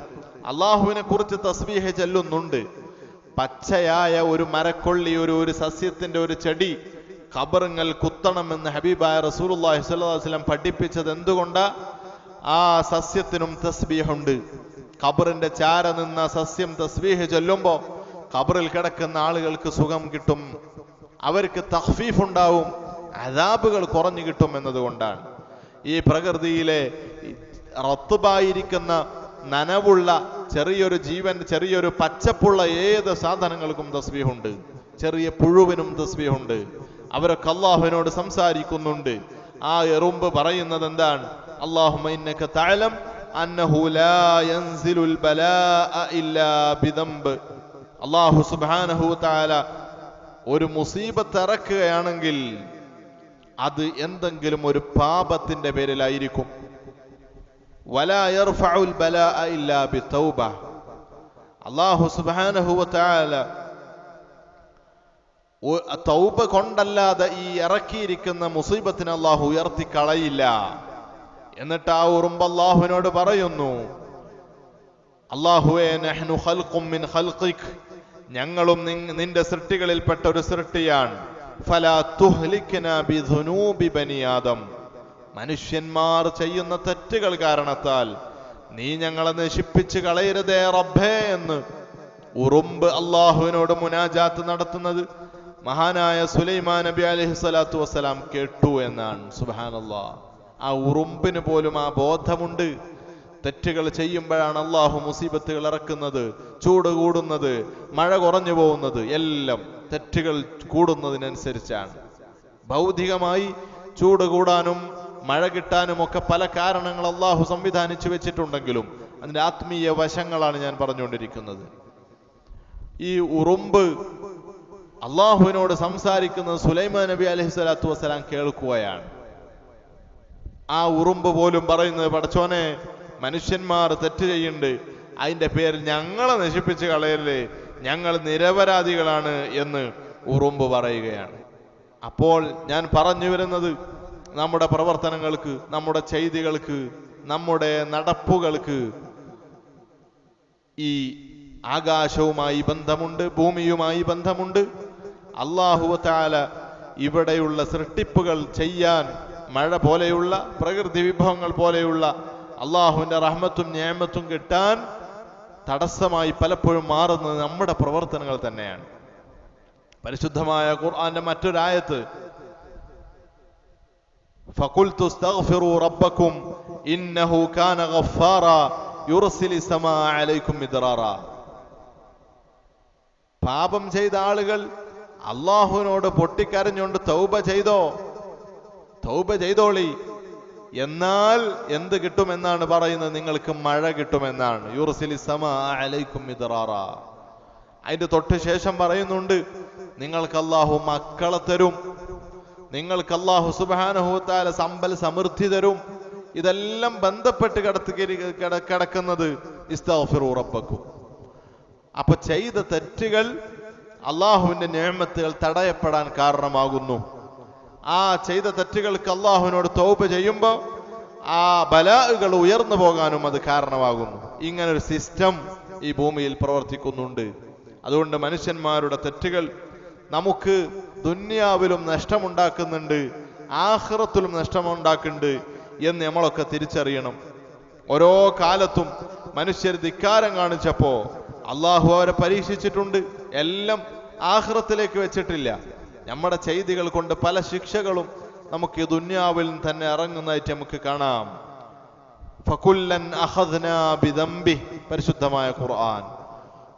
അള്ളാഹുവിനെ കുറിച്ച് തസ്ബീഹ് ചെല്ലുന്നുണ്ട്. പച്ചയായ ഒരു മരക്കൊള്ളി, ഒരു സസ്യത്തിന്റെ ഒരു ചെടി ഖബറുകൾ കുത്തണമെന്ന് ഹബീബായ റസൂലുള്ളാഹി സ്വല്ലല്ലാഹു അലൈഹി വസല്ലം പഠിപ്പിച്ചത് എന്തുകൊണ്ടാ? ആ സസ്യത്തിനും തസ്ബീഹുണ്ട്. ഖബറിന്റെ ചാര നിന്ന സസ്യം തസ്ബീഹ് ചൊല്ലുമ്പോ ഖബറിൽ കിടക്കുന്ന ആളുകൾക്ക് സുഖം കിട്ടും, അവർക്ക് തഖ്ഫീഫ് ഉണ്ടാവും, അദാബുകൾ കുറഞ്ഞു കിട്ടും എന്നതുകൊണ്ടാണ്. ഈ പ്രകൃതിയിലെ റത്തുബായിരിക്കുന്ന നനവുള്ള ചെറിയൊരു പച്ചപ്പുള്ള ഏത് സാധനങ്ങൾക്കും തസ്ബീഹുണ്ട്. ചെറിയ പുഴുവിനും തസ്ബീഹുണ്ട്. അവരൊക്കെ അള്ളാഹുവിനോട് സംസാരിക്കുന്നുണ്ട്. ആ എറുമ്പ് പറയുന്നത് എന്താണ്? അല്ലാഹുമ്മ ഇന്നക തഅലം അന്നഹു ലാ യൻസിലുൽ ബലാഅ ഇല്ലാ ബിദംബ്. അല്ലാഹു സുബ്ഹാനഹു തആല ഒരു മുസീബത്ത് ഇറക്കുകയാണെങ്കിൽ അത് എന്തെങ്കിലും ഒരു പാപത്തിന്റെ പേരിലായിരിക്കും. വലാ യർഫഉൽ ബലാഅ ഇല്ലാ ബിതൗബ. അല്ലാഹു സുബ്ഹാനഹു തആല തൗബ കൊണ്ടല്ലാതെ ഈ ഇറക്കിയിരിക്കുന്ന മുസീബത്തിനെ അള്ളാഹു ഉയർത്തി കളയില്ല. എന്നിട്ട് ആ ഉറുമ്പ് അള്ളാഹുവിനോട് പറയുന്നു, അല്ലാഹുവേ നഹ്നു ഖൽഖും മിൻ ഖൽഖിക്, ഞങ്ങളും നിന്റെ സൃഷ്ടികളിൽപ്പെട്ട ഒരു സൃഷ്ടിയാണ്. ഫലാ തുഹ്ലിക്നാ ബിദുനൂബി ബനി ആദം, മനുഷ്യന്മാർ ചെയ്യുന്ന തെറ്റുകൾ കാരണത്താൽ നീ ഞങ്ങളെ നശിപ്പിച്ച് കളയരുതേ റബ്ബേ എന്ന് ഉറുമ്പ് അള്ളാഹുവിനോട് മുനാജാത്ത് നടത്തുന്നത് മഹാനായ സുലൈമാൻ നബി അലൈഹി സ്വലാത്തു വസ്സലാം കേട്ടു എന്നാണ്. സുബ്ഹാനല്ലാഹ്. ആ ഉറുമ്പിന് പോലും ആ ബോധമുണ്ട്. തെറ്റുകൾ ചെയ്യുമ്പോഴാണ് അള്ളാഹു മുസീബത്തുകൾ ഇറക്കുന്നത്, ചൂട് കൂടുന്നത്, മഴ കുറഞ്ഞു പോകുന്നത്, എല്ലാം തെറ്റുകൾ കൂടുന്നതിനനുസരിച്ചാണ്. ഭൗതികമായി ചൂട് കൂടാനും മഴ കിട്ടാനും ഒക്കെ പല കാരണങ്ങൾ അള്ളാഹു സംവിധാനിച്ചു വെച്ചിട്ടുണ്ടെങ്കിലും അതിന്റെ ആത്മീയ വശങ്ങളാണ് ഞാൻ പറഞ്ഞുകൊണ്ടിരിക്കുന്നത്. ഈ ഉറുമ്പ് അള്ളാഹുവിനോട് സംസാരിക്കുന്നത് സുലൈമാൻ നബി അലൈഹി സ്വലാത്തു വസ്സലാം കേൾക്കുകയാണ്. ആ ഉറുമ്പ് പോലും പറയുന്നത്, പടച്ചോനെ, മനുഷ്യന്മാർ തെറ്റ് ചെയ്യുന്നുണ്ട്, അതിന്റെ പേരിൽ ഞങ്ങളെ നശിപ്പിച്ച് കളയല്ലേ, ഞങ്ങൾ നിരപരാധികളാണ് എന്ന് ഉറുമ്പ് പറയുകയാണ്. അപ്പോൾ ഞാൻ പറഞ്ഞു വരുന്നത്, നമ്മുടെ പ്രവർത്തനങ്ങൾക്ക്, നമ്മുടെ ചെയ്തികൾക്ക്, നമ്മുടെ നടപ്പുകൾക്ക് ഈ ആകാശവുമായി ബന്ധമുണ്ട്, ഭൂമിയുമായി ബന്ധമുണ്ട്. അല്ലാഹു തആല ഇവിടെയുള്ള സൃഷ്ടിപ്പുകൾ ചെയ്യാൻ, മഴ പോലെയുള്ള പ്രകൃതി വിഭവങ്ങൾ പോലെയുള്ള അള്ളാഹുവിന്റെ റഹ്മത്തും നിഅമത്തും കിട്ടാൻ തടസ്സമായി പലപ്പോഴും മാറുന്നത് നമ്മുടെ പ്രവർത്തനങ്ങൾ തന്നെയാണ്. പരിശുദ്ധമായ ഖുർആന്റെ മറ്റൊരായത്ത്, ഫഖുൽതു അസ്തഗ്ഫിറൂ റബ്ബക്കും ഇന്നഹു കാന ഗഫാറ യുർസിലി സമാ അലൈക്കും മിദ്റാറ. പാപം ചെയ്ത ആളുകൾ അള്ളാഹുവിനോട് പൊട്ടിക്കരഞ്ഞുകൊണ്ട് തൗബ ചെയ്തോളി, എന്നാൽ എന്ത് കിട്ടുമെന്നാണ് പറയുന്നത്? നിങ്ങൾക്ക് മഴ കിട്ടുമെന്നാണ്. യുർസിലി സമാ അലൈക്കും മിദ്റാറ. അതിന്റെ തൊട്ട് ശേഷം പറയുന്നുണ്ട്, നിങ്ങൾക്ക് അള്ളാഹു മക്കളെ തരും, നിങ്ങൾക്ക് അള്ളാഹു സുബ്ഹാനഹു വ തആല സമ്പൽ സമൃദ്ധി തരും. ഇതെല്ലാം ബന്ധപ്പെട്ട് കിടക്കുന്നത് ഇസ്തഗ്ഫിറൂ റബ്ബക്കും. അപ്പൊ ചെയ്ത തെറ്റുകൾ അള്ളാഹുവിന്റെ നിഅമത്തുകൾ തടയപ്പെടാൻ കാരണമാകുന്നു. ആ ചെയ്ത തെറ്റുകൾക്ക് അള്ളാഹുവിനോട് തൗബ ചെയ്യുമ്പോൾ ആ ബലാഉകൾ ഉയർന്നു പോകാനും അത് കാരണമാകുന്നു. ഇങ്ങനൊരു സിസ്റ്റം ഈ ഭൂമിയിൽ പ്രവർത്തിക്കുന്നുണ്ട്. അതുകൊണ്ട് മനുഷ്യന്മാരുടെ തെറ്റുകൾ നമുക്ക് ദുന്യാവിലും നഷ്ടമുണ്ടാക്കുന്നുണ്ട്, ആഖിറത്തിലും നഷ്ടമുണ്ടാക്കുന്നുണ്ട് എന്ന് നമ്മളൊക്കെ തിരിച്ചറിയണം. ഓരോ കാലത്തും മനുഷ്യർ ധിക്കാരം കാണിച്ചപ്പോ അള്ളാഹു അവരെ പരീക്ഷിച്ചിട്ടുണ്ട്. എല്ലാം ആഖിറത്തിലേക്ക് വെച്ചിട്ടില്ല. നമ്മുടെ ചെയ്തികൾ കൊണ്ട് പല ശിക്ഷകളും നമുക്ക് ദുന്യാവിൽ തന്നെ ഇറങ്ങുന്നതായിട്ട് നമുക്ക് കാണാം. ഫകുല്ലൻ അഖദ്നാ ബിദംബിഹി, പരിശുദ്ധമായ ഖുർആൻ.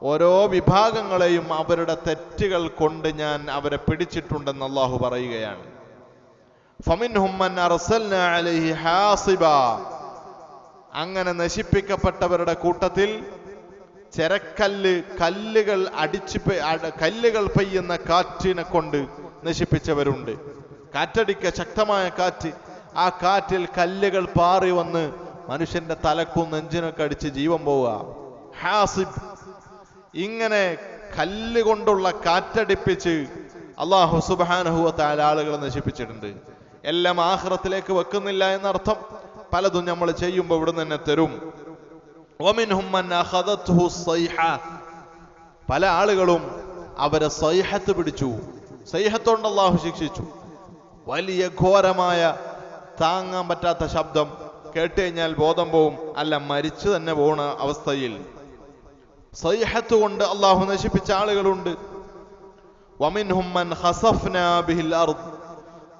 ഓരോ വിഭാഗങ്ങളെയും അവരുടെ തെറ്റുകൾ കൊണ്ട് ഞാൻ അവരെ പിടിച്ചിട്ടുണ്ടെന്ന് അള്ളാഹു പറയുകയാണ്. ഫമിൻഹും മൻ അർസൽനാ അലൈഹി ഹാസിബ, അങ്ങനെ നശിപ്പിക്കപ്പെട്ടവരുടെ കൂട്ടത്തിൽ കല്ലുകൾ പെയ്യുന്ന കാറ്റിനെ കൊണ്ട് നശിപ്പിച്ചവരുണ്ട്. കാറ്റടിക്ക, ശക്തമായ കാറ്റ്, ആ കാറ്റിൽ കല്ലുകൾ പാറി വന്ന് മനുഷ്യന്റെ തലക്കും നെഞ്ചിനൊക്കെ അടിച്ച് ജീവൻ പോവുക. ഹാസിബ്. ഇങ്ങനെ കല്ലുകൊണ്ടുള്ള കാറ്റടിപ്പിച്ച് അല്ലാഹു സുബ്ഹാനഹു വ തആല ആളുകളെ നശിപ്പിച്ചിട്ടുണ്ട്. എല്ലാം ആഖിറത്തിലേക്ക് വെക്കുന്നില്ല എന്നർത്ഥം. പലതും നമ്മൾ ചെയ്യുമ്പോൾ ഇവിടെ തന്നെ തരും. വമിൻഹും മൻ അഖദത്ഹു സൈഹ, പല ആളുകളും അവരെ സൈഹത്ത് പിടിച്ചു. സൈഹത്തോണ്ട് അല്ലാഹു ശിക്ഷിച്ചു. വലിയ ഘോരമായ താങ്ങാൻ പറ്റാത്ത ശബ്ദം കേട്ട് കഴിഞ്ഞാൽ ബോധം പോവും, അല്ല മരിച്ചു തന്നെ പോണ അവസ്ഥയിൽ സൈഹത്ത് കൊണ്ട് അല്ലാഹു നശിപ്പിച്ച ആളുകളുണ്ട്. വമിൻഹും മൻ ഖസഫ്നാ ബിഹിൽ അർദ്,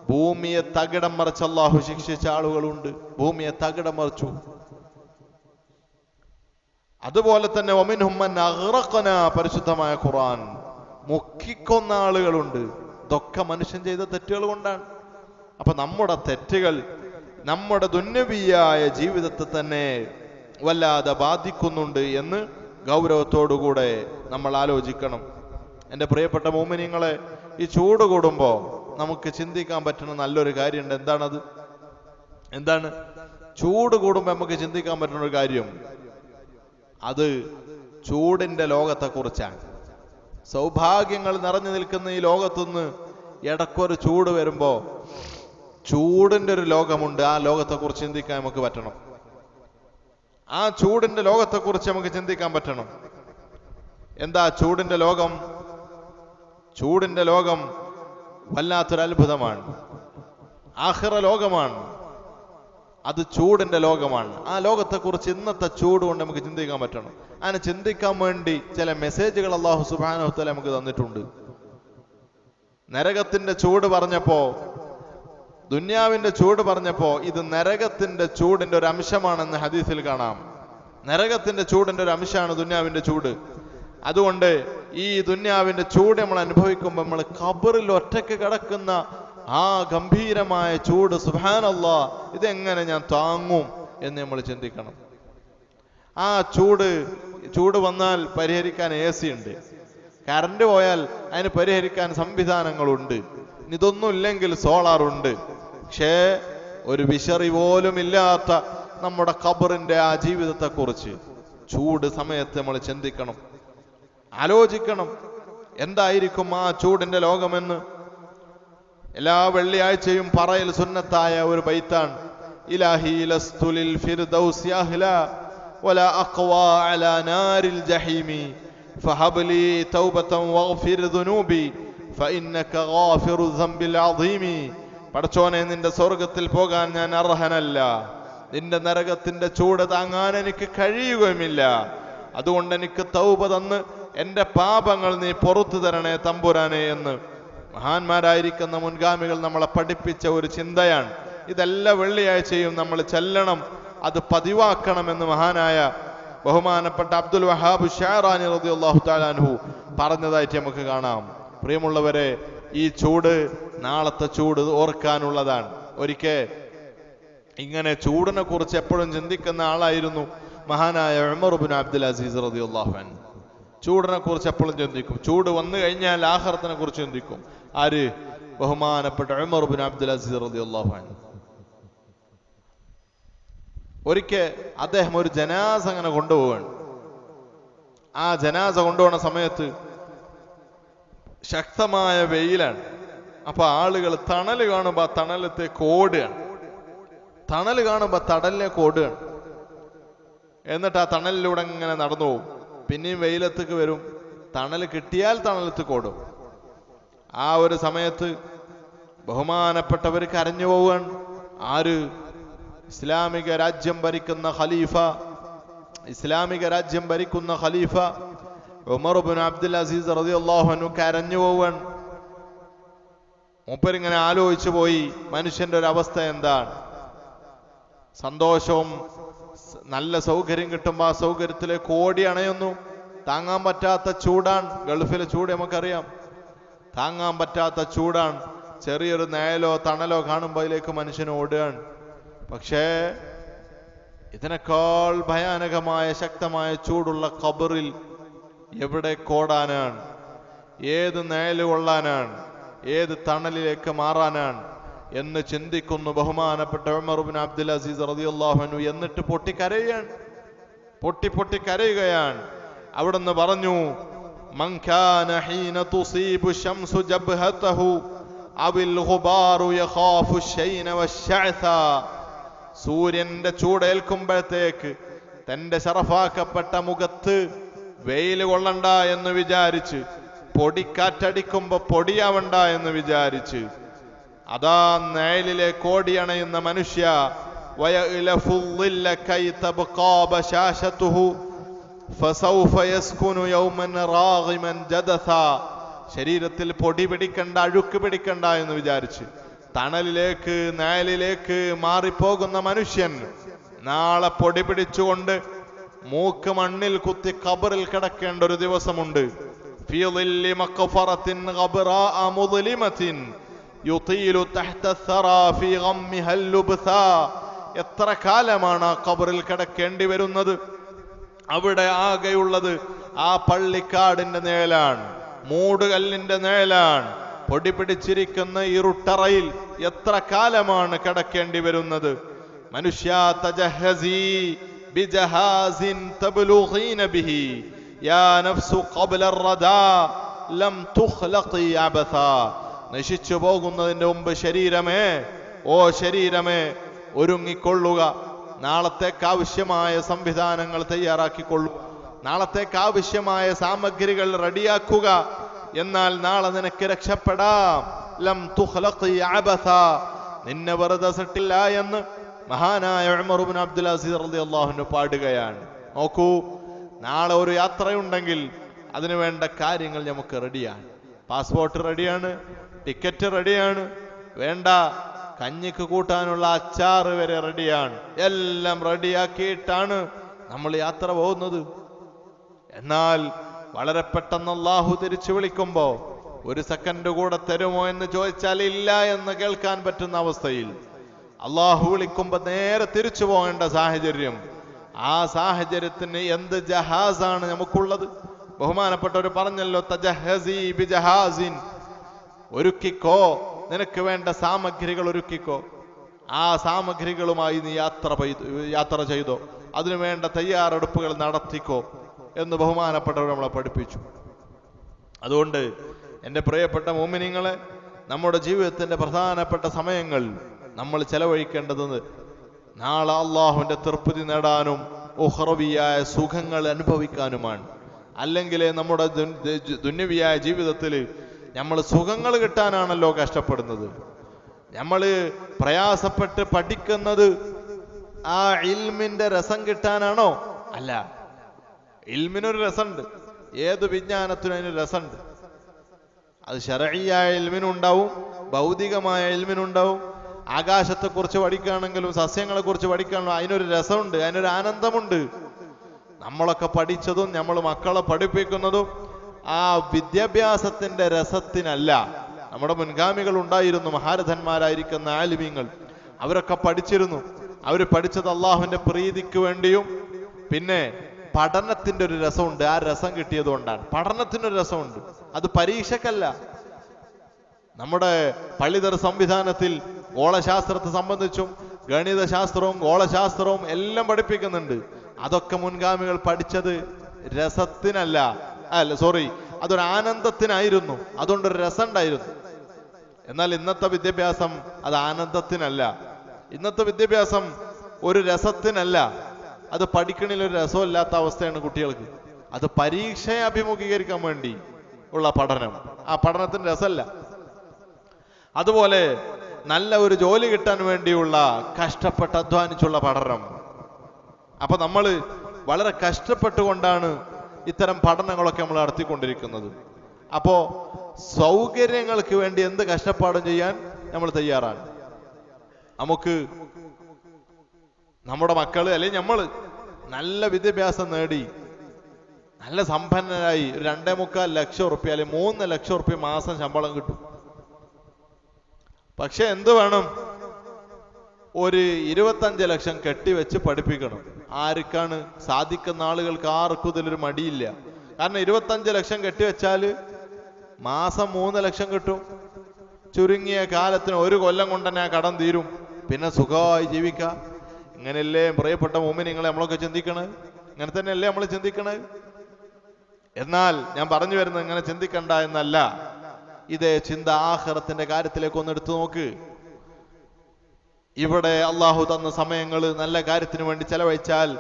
ഭൂമിയെ തകിടം മറിച്ച് അല്ലാഹു ശിക്ഷിച്ച ആളുകളുണ്ട്. ഭൂമിയെ തകിടം മറിച്ചു. അതുപോലെ തന്നെ വമിൻഹും മൻ അഗ്റഖനാ, പരിശുദ്ധമായ ഖുർആൻ, മുക്കിക്കൊന്ന ആളുകളുണ്ട്. ഇതൊക്കെ മനുഷ്യൻ ചെയ്ത തെറ്റുകൾ കൊണ്ടാണ്. അപ്പൊ നമ്മുടെ തെറ്റുകൾ നമ്മുടെ ദുന്യവിയായ ജീവിതത്തെ തന്നെ വല്ലാതെ ബാധിക്കുന്നുണ്ട് എന്ന് ഗൗരവത്തോടുകൂടെ നമ്മൾ ആലോചിക്കണം. എൻ്റെ പ്രിയപ്പെട്ട മോമിനിങ്ങളെ, ഈ ചൂട് കൂടുമ്പോൾ നമുക്ക് ചിന്തിക്കാൻ പറ്റുന്ന നല്ലൊരു കാര്യമുണ്ട്. എന്താണ് ചൂട് കൂടുമ്പോൾ നമുക്ക് ചിന്തിക്കാൻ പറ്റുന്ന ഒരു കാര്യം? അത് ചൂടിന്റെ ലോകത്തെക്കുറിച്ചാണ്. സൗഭാഗ്യങ്ങൾ നിറഞ്ഞു നിൽക്കുന്ന ഈ ലോകത്തുനിന്ന് ഇടയ്ക്കൊരു ചൂട് വരുമ്പോ ചൂടിന്റെ ഒരു ലോകമുണ്ട്. ആ ലോകത്തെക്കുറിച്ച് ചിന്തിക്കാൻ നമുക്ക് പറ്റണം. ആ ചൂടിന്റെ ലോകത്തെക്കുറിച്ച് നമുക്ക് ചിന്തിക്കാൻ പറ്റണം. എന്താ ചൂടിന്റെ ലോകം? ചൂടിന്റെ ലോകം വല്ലാത്തൊരു അത്ഭുതമാണ്. ആഖിറ ലോകമാണ്. അത് ചൂടിന്റെ ലോകമാണ്. ആ ലോകത്തെക്കുറിച്ച് ഇന്നത്തെ ചൂട് കൊണ്ട് നമുക്ക് ചിന്തിക്കാൻ പറ്റണം. അങ്ങനെ ചിന്തിക്കാൻ വേണ്ടി ചില മെസ്സേജുകൾ അല്ലാഹു സുബ്ഹാനഹു വ തആല നമുക്ക് തന്നിട്ടുണ്ട്. നരകത്തിന്റെ ചൂട് പറഞ്ഞപ്പോ, ദുന്യാവിന്റെ ചൂട് പറഞ്ഞപ്പോ, ഇത് നരകത്തിന്റെ ചൂടിന്റെ ഒരു അംശമാണെന്ന് ഹദീസിൽ കാണാം. നരകത്തിന്റെ ചൂടിന്റെ ഒരു അംശമാണ് ദുന്യാവിന്റെ ചൂട്. അതുകൊണ്ട് ഈ ദുന്യാവിന്റെ ചൂട് നമ്മൾ അനുഭവിക്കുമ്പോൾ നമ്മൾ ഖബറിൽ ഒറ്റയ്ക്ക് കിടക്കുന്ന ആ ഗംഭീരമായ ചൂട്, സുബ്ഹാനല്ലാഹ്, ഇതെങ്ങനെ ഞാൻ താങ്ങും എന്ന് നമ്മൾ ചിന്തിക്കണം. ആ ചൂട് വന്നാൽ പരിഹരിക്കാൻ AC ഉണ്ട്. കറണ്ട് പോയാൽ അതിന് പരിഹരിക്കാൻ സംവിധാനങ്ങളുണ്ട്. ഇതൊന്നും ഇല്ലെങ്കിൽ സോളാറുണ്ട്. പക്ഷേ ഒരു വിശറി പോലും ഇല്ലാത്ത നമ്മുടെ ഖബറിന്റെ ആ ജീവിതത്തെക്കുറിച്ച് ചൂട് സമയത്ത് നമ്മൾ ചിന്തിക്കണം, ആലോചിക്കണം. എന്തായിരിക്കും ആ ചൂടിന്റെ ലോകമെന്ന്? എല്ലാ വെള്ളിയാഴ്ചയും പറയൽ സുന്നത്തായ ഒരു ബൈത്താണ്, ഇലാഹി ലസ്തു ലിൽ ഫിർദൗസി അഹ്ലാ വലാ അഖ്വാ അലാ നാരിൽ ജഹീമി ഫഹബ്ലി തൗബതൻ വഗ്ഫിർ ദുനൂബി ഫഇന്നക ഗാഫിറു ദംബിൽ അദീമി. പടച്ചോനെ, നിന്റെ സ്വർഗത്തിൽ പോകാൻ ഞാൻ അർഹനല്ല, നിന്റെ നരകത്തിന്റെ ചൂട് താങ്ങാൻ എനിക്ക് കഴിയുകയുമില്ല. അതുകൊണ്ട് എനിക്ക് തൗബ തന്ന് എന്റെ പാപങ്ങൾ നീ പുറത്തു തരണേ തമ്പുരാനെ എന്ന് മഹാന്മാരായിരിക്കുന്ന മുൻഗാമികൾ നമ്മളെ പഠിപ്പിച്ച ഒരു ചിന്തയാണ്. ഇതെല്ലാ വെള്ളിയാഴ്ചയും നമ്മൾ ചെല്ലണം, അത് പതിവാക്കണമെന്ന് മഹാനായ ബഹുമാനപ്പെട്ട അബ്ദുൽ വഹാബ് ഷാറാനി റളിയല്ലാഹു തആല അൻഹു പറഞ്ഞതായിട്ട് നമുക്ക് കാണാം. പ്രിയമുള്ളവരെ, ഈ ചൂട് നാളത്തെ ചൂട് ഓർക്കാനുള്ളതാണ്. ഒരിക്കൽ ഇങ്ങനെ ചൂടിനെ കുറിച്ച് എപ്പോഴും ചിന്തിക്കുന്ന ആളായിരുന്നു മഹാനായ ഉമർ ഇബ്നു അബ്ദുൽ അസീസ് റളിയല്ലാഹു അൻഹു. ചൂടിനെ കുറിച്ച് എപ്പോഴും ചിന്തിക്കും. ചൂട് വന്നു കഴിഞ്ഞാൽ ആഖിറത്തിനെ കുറിച്ച് ചിന്തിക്കും. ആര്? ബഹുമാനപ്പെട്ട ഉമർ ഇബ്നു അബ്ദുൽ അസീസ് റളിയല്ലാഹു അൻഹു. ഒരിക്കൽ അദ്ദേഹം ഒരു ജനാസ അങ്ങനെ കൊണ്ടുപോവാണ്. ആ ജനാസ കൊണ്ടുപോകുന്ന സമയത്ത് ശക്തമായ വെയിലാണ്. അപ്പൊ ആളുകൾ തണല് കാണുമ്പോ ആ തണലത്തേക്ക് ഓടുകയാണ്. തണല് കാണുമ്പോ തടലിലേക്ക് ഓടുകയാണ്. എന്നിട്ട് ആ തണലിലൂടെ ഇങ്ങനെ നടന്നു പോകും. പിന്നെയും വെയിലത്തേക്ക് വരും. തണൽ കിട്ടിയാൽ തണലത്തേക്ക് ഓടും. ആ ഒരു സമയത്ത് ബഹുമാനപ്പെട്ടവർ കരഞ്ഞു പോവുകയാണ്. ആര്? ഇസ്ലാമിക രാജ്യം ഭരിക്കുന്ന ഖലീഫ, ഇസ്ലാമിക രാജ്യം ഭരിക്കുന്ന ഖലീഫ ഉമർ ഇബ്നു അബ്ദുൽ അസീസ് റളിയല്ലാഹു അൻഹു കരഞ്ഞു പോവുകയാണ്. മൂപ്പരിങ്ങനെ ആലോചിച്ചു പോയി, മനുഷ്യന്റെ ഒരു അവസ്ഥ എന്താണ്? സന്തോഷവും നല്ല സൗകര്യം കിട്ടുമ്പോ ആ സൗകര്യത്തിലേക്ക് ഓടി അണയുന്നു. താങ്ങാൻ പറ്റാത്ത ചൂടാണ്. ഗൾഫിലെ ചൂട് നമുക്കറിയാം. താങ്ങാൻ പറ്റാത്ത ചൂടാണ്. ചെറിയൊരു നിഴലോ തണലോ കാണുമ്പോൾ അതിലേക്ക് മനുഷ്യന് ഓടുകയാണ്. പക്ഷേ ഇതിനേക്കാൾ ഭയാനകമായ ശക്തമായ ചൂടുള്ള ഖബറിൽ എവിടെ കോടാനാണ്? ഏത് നിഴല് കൊള്ളാനാണ്? ഏത് തണലിലേക്ക് മാറാനാണ് എന്ന് ചിന്തിക്കുന്നു ബഹുമാനപ്പെട്ട ഉമർ ഇബ്നു അബ്ദുൽ അസീസ് റളിയല്ലാഹു അൻഹു. എന്നിട്ട് പൊട്ടിക്കരയുകയാണ്. പൊട്ടി കരയുകയാണ്. അവിടുന്ന് പറഞ്ഞു, മൻ കാന ഹീന തുസീബു ശംസു ജബ്ഹതഹു അവിൽ ഗുബാറു യഖാഫു ശൈന വശഅസ. സൂര്യന്റെ ചൂടേൽക്കുമ്പോഴത്തേക്ക് തന്റെ ശറഫാക്കപ്പെട്ട മുഖത്ത് വെയിൽ കൊള്ളണ്ട എന്ന് വിചാരിച്ച്, പൊടിക്കാറ്റടിക്കുമ്പോ പൊടിയാവണ്ട എന്ന് വിചാരിച്ച് അതാ നിഴലിലെ കോടിയണയുന്ന മനുഷ്യ, ശരീരത്തിൽ പൊടി പിടിക്കണ്ട, അഴുക്ക് പിടിക്കണ്ട എന്ന് വിചാരിച്ച് തണലിലേക്ക് നിഴലിലേക്ക് മാറിപ്പോകുന്ന മനുഷ്യൻ നാളെ പൊടി പിടിച്ചുകൊണ്ട് മൂക്ക് മണ്ണിൽ കുത്തി ഖബറിൽ കിടക്കേണ്ട ഒരു ദിവസമുണ്ട്. എത്ര കാലമാണ് ആ ഖബറിൽ കിടക്കേണ്ടി വരുന്നത്? അവിടെ ആകെയുള്ളത് ആ പള്ളിക്കാടിന്റെ നിഴലാണ്, മൂടുകല്ലിന്റെ നിഴലാണ്. പൊടി പിടിച്ചിരിക്കുന്ന ഇരുട്ടറയിൽ എത്ര കാലമാണ് കിടക്കേണ്ടി വരുന്നത്? മനുഷ്യ തജഹസി ബിജഹാസിൻ തബ്ലുഗീന ബിഹി യാ നഫ്സു ഖബ്ല അർറദാ ലം തുഖ്ലഖി അബസാ. നശിച്ചു പോകുന്നതിന്റെ മുമ്പ് ശരീരമേ, ഓ ശരീരമേ, ഒരുങ്ങിക്കൊള്ളുക. നാളത്തേക്ക് ആവശ്യമായ സംവിധാനങ്ങൾ തയ്യാറാക്കിക്കൊള്ളു. നാളത്തേക്ക് ആവശ്യമായ സാമഗ്രികൾ റെഡിയാക്കുക. എന്നാൽ നാളെ നിനക്ക് രക്ഷപ്പെടാം. ലം തുഖ്ലഖി അബസാ, നിന്നെ വെറുതെ സൃഷ്ടില്ല എന്ന് മഹാനായ ഉമർ ഇബ്നു അബ്ദുൽ അസീസ് റളിയല്ലാഹു അൻഹു പാടുകയാണ്. നോക്കൂ, നാളെ ഒരു യാത്രയുണ്ടെങ്കിൽ അതിനു വേണ്ട കാര്യങ്ങൾ നമുക്ക് റെഡിയാണ്. പാസ്പോർട്ട് റെഡിയാണ്, ടിക്കറ്റ് റെഡിയാണ്, വേണ്ട കഞ്ഞിക്ക് കൂട്ടാനുള്ള അച്ചാറ് വരെ റെഡിയാണ്. എല്ലാം റെഡിയാക്കിയിട്ടാണ് നമ്മൾ യാത്ര പോകുന്നത്. എന്നാൽ വളരെ പെട്ടെന്ന് അല്ലാഹു തിരിച്ചു വിളിക്കുമ്പോ ഒരു സെക്കൻഡ് കൂടെ തരുമോ എന്ന് ചോദിച്ചാൽ ഇല്ല എന്ന് കേൾക്കാൻ പറ്റുന്ന അവസ്ഥയിൽ അല്ലാഹു വിളിക്കുമ്പോ നേരെ തിരിച്ചു പോകേണ്ട സാഹചര്യം. ആ സാഹചര്യത്തിന് എന്ത് ജഹാസാണ് നമുക്കുള്ളത്? ബഹുമാനപ്പെട്ടവർ പറഞ്ഞല്ലോ, തജഹസി ബിജഹാസിൻ, ഒരുക്കിക്കോ, നിനക്ക് വേണ്ട സാമഗ്രികൾ ഒരുക്കിക്കോ, ആ സാമഗ്രികളുമായി നീ യാത്ര ചെയ്തോ, അതിനു വേണ്ട തയ്യാറെടുപ്പുകൾ നടത്തിക്കോ എന്ന് ബഹുമാനപ്പെട്ടവർ നമ്മളെ പഠിപ്പിച്ചു. അതുകൊണ്ട് എൻ്റെ പ്രിയപ്പെട്ട മുഅ്മിനീങ്ങളെ, നമ്മുടെ ജീവിതത്തിന്റെ പ്രധാനപ്പെട്ട സമയങ്ങൾ നമ്മൾ ചെലവഴിക്കേണ്ടത് നാളെ അള്ളാഹുവിന്റെ തൃപ്തി നേടാനും ഉഖ്റവിയായ സുഖങ്ങൾ അനുഭവിക്കാനുമാണ്. അല്ലെങ്കിൽ നമ്മുടെ ദുന്യവിയായ ജീവിതത്തിൽ നമ്മൾ സുഖങ്ങൾ കിട്ടാനാണല്ലോ കഷ്ടപ്പെടുന്നത്. നമ്മൾ പ്രയാസപ്പെട്ട് പഠിക്കുന്നത് ആ ഇൽമിന്റെ രസം കിട്ടാനാണോ? അല്ല. ഇൽമിനൊരു രസമുണ്ട്, ഏത് വിജ്ഞാനത്തിനും അതിന് രസമുണ്ട്. അത് ശരഈയായ ഇൽമിനുണ്ടാവും, ഭൗതികമായ ഇൽമിനുണ്ടാവും. ആകാശത്തെക്കുറിച്ച് പഠിക്കുകയാണെങ്കിലും സസ്യങ്ങളെ കുറിച്ച് പഠിക്കുകയാണെങ്കിലും അതിനൊരു രസമുണ്ട്, അതിനൊരു ആനന്ദമുണ്ട്. നമ്മളൊക്കെ പഠിച്ചതും നമ്മൾ മക്കളെ പഠിപ്പിക്കുന്നതും ആ വിദ്യാഭ്യാസത്തിന്റെ രസത്തിനല്ല. നമ്മുടെ മുൻഗാമികൾ ഉണ്ടായിരുന്നു, മഹാരഥന്മാരായിരിക്കുന്ന ആലിമീങ്ങൾ. അവരൊക്കെ പഠിച്ചിരുന്നു. അവർ പഠിച്ചത് അള്ളാഹുവിന്റെ പ്രീതിക്ക് വേണ്ടിയും പിന്നെ പഠനത്തിന്റെ ഒരു രസമുണ്ട്. ആ രസം കിട്ടിയത് കൊണ്ടാണ്. പഠനത്തിനൊരു രസമുണ്ട്, അത് പരീക്ഷക്കല്ല. നമ്മുടെ പള്ളിതർ സംവിധാനത്തിൽ ഗോളശാസ്ത്രത്തെ സംബന്ധിച്ചും ഗണിതശാസ്ത്രവും ഗോളശാസ്ത്രവും എല്ലാം പഠിപ്പിക്കുന്നുണ്ട്. അതൊക്കെ മുൻഗാമികൾ പഠിച്ചത് രസത്തിനല്ല, അതൊരു ആനന്ദത്തിനായിരുന്നു. അതുകൊണ്ടൊരു രസം ഉണ്ടായിരുന്നു. എന്നാൽ ഇന്നത്തെ വിദ്യാഭ്യാസം അത് ആനന്ദത്തിനല്ല. ഇന്നത്തെ വിദ്യാഭ്യാസം ഒരു രസത്തിനല്ല. അത് പഠിക്കണിലൊരു രസമില്ലാത്ത അവസ്ഥയാണ് കുട്ടികൾക്ക്. അത് പരീക്ഷയെ അഭിമുഖീകരിക്കാൻ വേണ്ടി ഉള്ള പഠനം. ആ പഠനത്തിന് രസമല്ല. അതുപോലെ നല്ല ഒരു ജോലി കിട്ടാൻ വേണ്ടിയുള്ള കഷ്ടപ്പെട്ട് അധ്വാനിച്ചുള്ള പഠനം. അപ്പൊ നമ്മൾ വളരെ കഷ്ടപ്പെട്ടുകൊണ്ടാണ് ഇത്തരം പഠനങ്ങളൊക്കെ നമ്മൾ നടത്തിക്കൊണ്ടിരിക്കുന്നത്. അപ്പോ സൗകര്യങ്ങൾക്ക് വേണ്ടി എന്ത് കഷ്ടപ്പാടും ചെയ്യാൻ നമ്മൾ തയ്യാറാണ്. നമുക്ക് നമ്മുടെ മക്കള് അല്ലെങ്കിൽ നമ്മൾ നല്ല വിദ്യാഭ്യാസം നേടി നല്ല സമ്പന്നരായി 2.25 ലക്ഷം റുപ്യ അല്ലെങ്കിൽ 3 ലക്ഷം റുപ്യ മാസം ശമ്പളം കിട്ടും. പക്ഷെ എന്ത് വേണം? ഒരു 25 ലക്ഷം കെട്ടിവെച്ച് പഠിപ്പിക്കണം. ആർക്കാണ്? സാധിക്കുന്ന ആളുകൾക്ക് ആർക്കും ഇതിലൊരു മടിയില്ല. കാരണം 25 ലക്ഷം കെട്ടിവെച്ചാൽ മാസം 3 ലക്ഷം കിട്ടും. ചുരുങ്ങിയ കാലത്തിന് 1 കൊല്ലം കൊണ്ട് തന്നെ ആ കടം തീരും. പിന്നെ സുഖമായി ജീവിക്കാം. ഇങ്ങനെയല്ലേ പ്രിയപ്പെട്ട മുഅ്മിനീങ്ങളെ നമ്മളൊക്കെ ചിന്തിക്കണത്? ഇങ്ങനെ തന്നെയല്ലേ നമ്മൾ ചിന്തിക്കണത്? എന്നാൽ ഞാൻ പറഞ്ഞു വരുന്നത് ഇങ്ങനെ ചിന്തിക്കണ്ട എന്നല്ല. ഇതേ ചിന്ത ആഖിറത്തിന്റെ കാര്യത്തിലേക്ക് ഒന്ന് എടുത്തു നോക്ക്. ഇവിടെ അള്ളാഹു തന്ന സമയങ്ങൾ നല്ല കാര്യത്തിന് വേണ്ടി ചെലവഴിച്ചാൽ,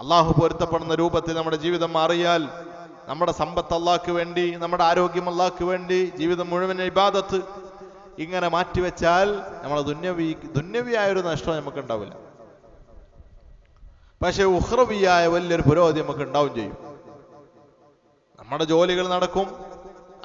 അള്ളാഹു പൊരുത്തപ്പെടുന്ന രൂപത്തിൽ നമ്മുടെ ജീവിതം മാറിയാൽ, നമ്മുടെ സമ്പത്ത് അള്ളാഹ്ക്ക് വേണ്ടി, നമ്മുടെ ആരോഗ്യം അള്ളാഹ്ക്ക് വേണ്ടി, ജീവിതം മുഴുവൻ ഇബാദത്ത് ഇങ്ങനെ മാറ്റിവെച്ചാൽ നമ്മളെ ദുന്യവിയായ ഒരു നഷ്ടം നമുക്ക് ഉണ്ടാവില്ല. പക്ഷെ ഉഖ്റവിയായ വലിയൊരു പുരോഗതി നമുക്ക് ഉണ്ടാവും ചെയ്യും. നമ്മുടെ ജോലികൾ നടക്കും,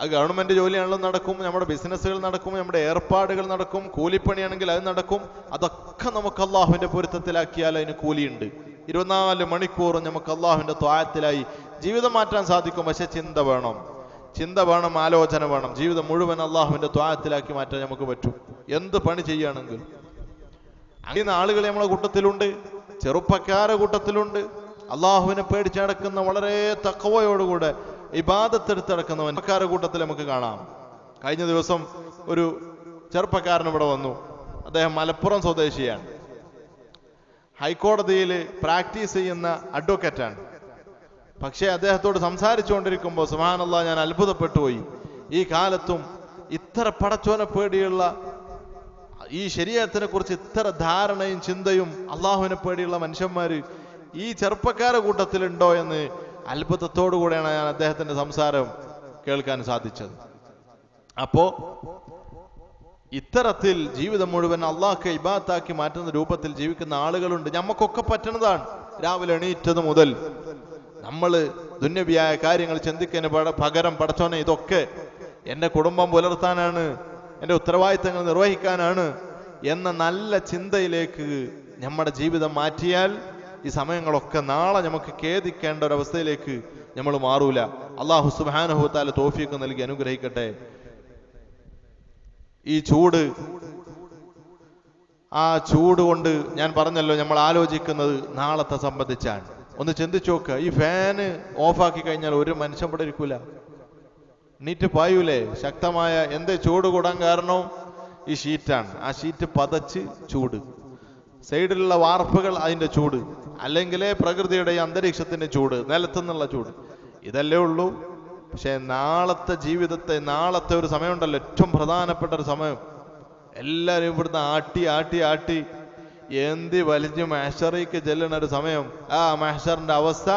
അത് ഗവൺമെന്റ് ജോലിയാണെങ്കിലും നടക്കും, നമ്മുടെ ബിസിനസ്സുകൾ നടക്കും, നമ്മുടെ ഏർപ്പാടുകൾ നടക്കും, കൂലിപ്പണിയാണെങ്കിൽ അത് നടക്കും. അതൊക്കെ നമുക്ക് അള്ളാഹുവിന്റെ പൊരുത്തത്തിലാക്കിയാൽ അതിന് കൂലിയുണ്ട്. 24 മണിക്കൂറും നമുക്ക് അള്ളാഹുവിന്റെ ത്വാഅത്തിലായി ജീവിതം മാറ്റാൻ സാധിക്കും. പക്ഷെ ചിന്ത വേണം, ആലോചന വേണം. ജീവിതം മുഴുവൻ അള്ളാഹുവിന്റെ ത്വാഅത്തിലാക്കി മാറ്റാൻ നമുക്ക് പറ്റും, എന്ത് പണി ചെയ്യുകയാണെങ്കിൽ. അങ്ങനെ ആളുകൾ നമ്മളെ കൂട്ടത്തിലുണ്ട്, ചെറുപ്പക്കാരെ കൂട്ടത്തിലുണ്ട്, അള്ളാഹുവിനെ പേടിച്ചടക്കുന്ന വളരെ തഖ്വയോടുകൂടെ ഇബാദത്തെടുത്ത് നടക്കുന്നവൻകാരുടെ കൂട്ടത്തിൽ നമുക്ക് കാണാം. കഴിഞ്ഞ ദിവസം ഒരു ചെറുപ്പക്കാരൻ ഇവിടെ വന്നു. അദ്ദേഹം മലപ്പുറം സ്വദേശിയാണ്. ഹൈക്കോടതിയിൽ പ്രാക്ടീസ് ചെയ്യുന്ന അഡ്വക്കേറ്റാണ്. പക്ഷേ അദ്ദേഹത്തോട് സംസാരിച്ചുകൊണ്ടിരിക്കുമ്പോൾ സുബ്ഹാനല്ലാഹ് ഞാൻ അത്ഭുതപ്പെട്ടു പോയി. ഈ കാലത്തും ഇത്ര പടച്ചോനെ പേടിയുള്ള, ഈ ശരീഅത്തിനെ കുറിച്ച് ഇത്ര ധാരണയും ചിന്തയും അള്ളാഹുവിനെ പേടിയുള്ള മനുഷ്യന്മാര് ഈ ചെറുപ്പക്കാരുടെ കൂട്ടത്തിലുണ്ടോ എന്ന് അത്ഭുതത്തോടു കൂടെയാണ് ഞാൻ അദ്ദേഹത്തിന്റെ സംസാരം കേൾക്കാൻ സാധിച്ചത്. അപ്പോ ഇത്തരത്തിൽ ജീവിതം മുഴുവൻ അള്ളാഹ്ക്ക് ഇബാദത്താക്കി മാറ്റുന്ന രൂപത്തിൽ ജീവിക്കുന്ന ആളുകളുണ്ട്. നമുക്കൊക്കെ പറ്റുന്നതാണ്. രാവിലെ എണീറ്റത് മുതൽ നമ്മൾ ദുന്യവിയായ കാര്യങ്ങൾ ചിന്തിക്കുന്നതിന് പകരം പടച്ചോനെ ഇതൊക്കെ എൻ്റെ കുടുംബം പുലർത്താനാണ്, എൻ്റെ ഉത്തരവാദിത്തങ്ങൾ നിർവഹിക്കാനാണ് എന്ന നല്ല ചിന്തയിലേക്ക് നമ്മുടെ ജീവിതം മാറ്റിയാൽ ഈ സമയങ്ങളൊക്കെ നാളെ നമുക്ക് ഖേദിക്കേണ്ട ഒരവസ്ഥയിലേക്ക് നമ്മൾ മാറൂല. അല്ലാഹു സുബ്ഹാനഹു വ തആല തൗഫീഖ് നൽകി അനുഗ്രഹിക്കട്ടെ. ഈ ചൂട് കൊണ്ട് ഞാൻ പറഞ്ഞല്ലോ, നമ്മൾ ആലോചിക്കുന്നത് നാളത്തെ സംബന്ധിച്ചാണ്. ഒന്ന് ചിന്തിച്ചു നോക്കുക, ഈ ഫാന് ഓഫാക്കി കഴിഞ്ഞാൽ ഒരു മനുഷ്യൻ ഇവിടെ ഇരിക്കൂല, നീറ്റ് പായൂലേ? ശക്തമായ എന്തേ ചൂട് കൂടാൻ കാരണം ഈ ഷീറ്റാണ്. ആ ഷീറ്റ് പതച്ച് ചൂട്, സൈഡിലുള്ള വാർപ്പുകൾ അതിന്റെ ചൂട്, അല്ലെങ്കിലേ പ്രകൃതിയുടെ ഈ അന്തരീക്ഷത്തിന്റെ ചൂട്, നിലത്തുനിന്നുള്ള ചൂട്, ഇതല്ലേ ഉള്ളൂ. പക്ഷെ നാളത്തെ ജീവിതത്തെ, നാളത്തെ ഒരു സമയമുണ്ടല്ലോ, ഏറ്റവും പ്രധാനപ്പെട്ട ഒരു സമയം, എല്ലാവരും ഇവിടുന്ന് ആട്ടി ആട്ടി ആട്ടി എന്തി വലിഞ്ഞു മഹ്ശറിലേക്ക് ചെല്ലുന്ന ഒരു സമയം. ആ മഹ്ശറിന്റെ അവസ്ഥ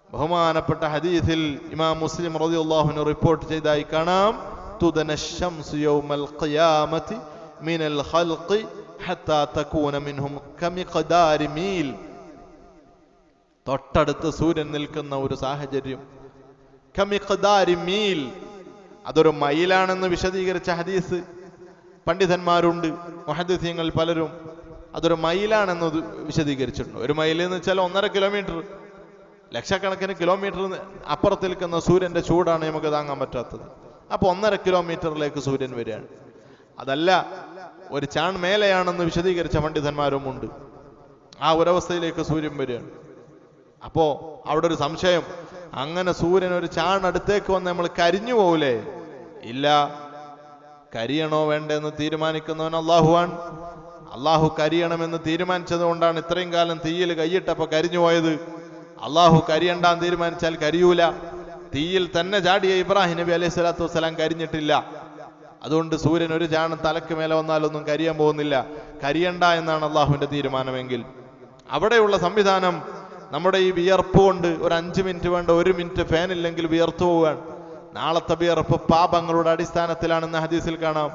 ബഹുമാനപ്പെട്ട ഹദീസിൽ ഇമാം മുസ്ലിം റളിയല്ലാഹു അൻഹു റിപ്പോർട്ട് ചെയ്തതായി കാണാം. തുദനശ്ശംസു യൗമൽ ഖിയാമത്തി മിനൽ ഖൽഖി ഹത്താ തകൂന മിൻഹും കമിഖ്ദാരി മീൽ. തൊട്ടടുത്ത് സൂര്യൻ നിൽക്കുന്ന ഒരു സാഹചര്യം, കമിഖ്ദാരി മീൽ, അതൊരു മൈലാണെന്ന് വിശദീകരിച്ച ഹദീസ് പണ്ഡിതന്മാരുണ്ട്, മുഹദ്ദിസീങ്ങൾ പലരും അതൊരു മൈലാണെന്ന് വിശദീകരിച്ചിട്ടുണ്ട്. ഒരു മൈൽ എന്ന് വെച്ചാൽ 1.5 കിലോമീറ്റർ, ലക്ഷക്കണക്കിന് കിലോമീറ്റർ അപ്പുറത്ത് നിൽക്കുന്ന സൂര്യന്റെ ചൂടാണ് നമുക്ക് താങ്ങാൻ പറ്റാത്തത്. അപ്പൊ 1.5 കിലോമീറ്ററിലേക്ക് സൂര്യൻ വരികയാണ്. അതല്ല, ഒരു ചാൺ മേലെയാണെന്ന് വിശദീകരിച്ച പണ്ഡിതന്മാരും ഉണ്ട്. ആ ഒരവസ്ഥയിലേക്ക് സൂര്യൻ വരികയാണ്. അപ്പോ അവിടെ ഒരു സംശയം, അങ്ങനെ സൂര്യൻ ഒരു ചാൺ അടുത്തേക്ക് വന്ന് നമ്മൾ കരിഞ്ഞു പോകൂലേ? ഇല്ല, കരിയണോ വേണ്ടെന്ന് തീരുമാനിക്കുന്നവൻ അള്ളാഹുവാണ്. അള്ളാഹു കരിയണമെന്ന് തീരുമാനിച്ചത് കൊണ്ടാണ് ഇത്രയും കാലം തീയിൽ കൈയിട്ടപ്പോ കരിഞ്ഞു പോയത്. അള്ളാഹു കരിയണ്ടാൻ തീരുമാനിച്ചാൽ കരിയൂല. തീയിൽ തന്നെ ചാടിയ ഇബ്രാഹിം നബി അലൈഹി സ്വലാത്തു വസ്സലാം കരിഞ്ഞിട്ടില്ല. അതുകൊണ്ട് സൂര്യൻ ഒരു ചാണം തലക്ക് മേലെ വന്നാലൊന്നും കരിയാൻ പോകുന്നില്ല. കരിയണ്ട എന്നാണ് അള്ളാഹുവിന്റെ തീരുമാനമെങ്കിൽ, അവിടെയുള്ള സംവിധാനം നമ്മുടെ ഈ വിയർപ്പ് കൊണ്ട് ഒരു 5 മിനിറ്റ് വേണ്ട, 1 മിനിറ്റ് ഫാൻ ഇല്ലെങ്കിൽ വിയർത്തു പോവുകയാണ്. നാളത്തെ വിയർപ്പ് പാപങ്ങളുടെ അടിസ്ഥാനത്തിലാണെന്ന് ഹദീസിൽ കാണാം.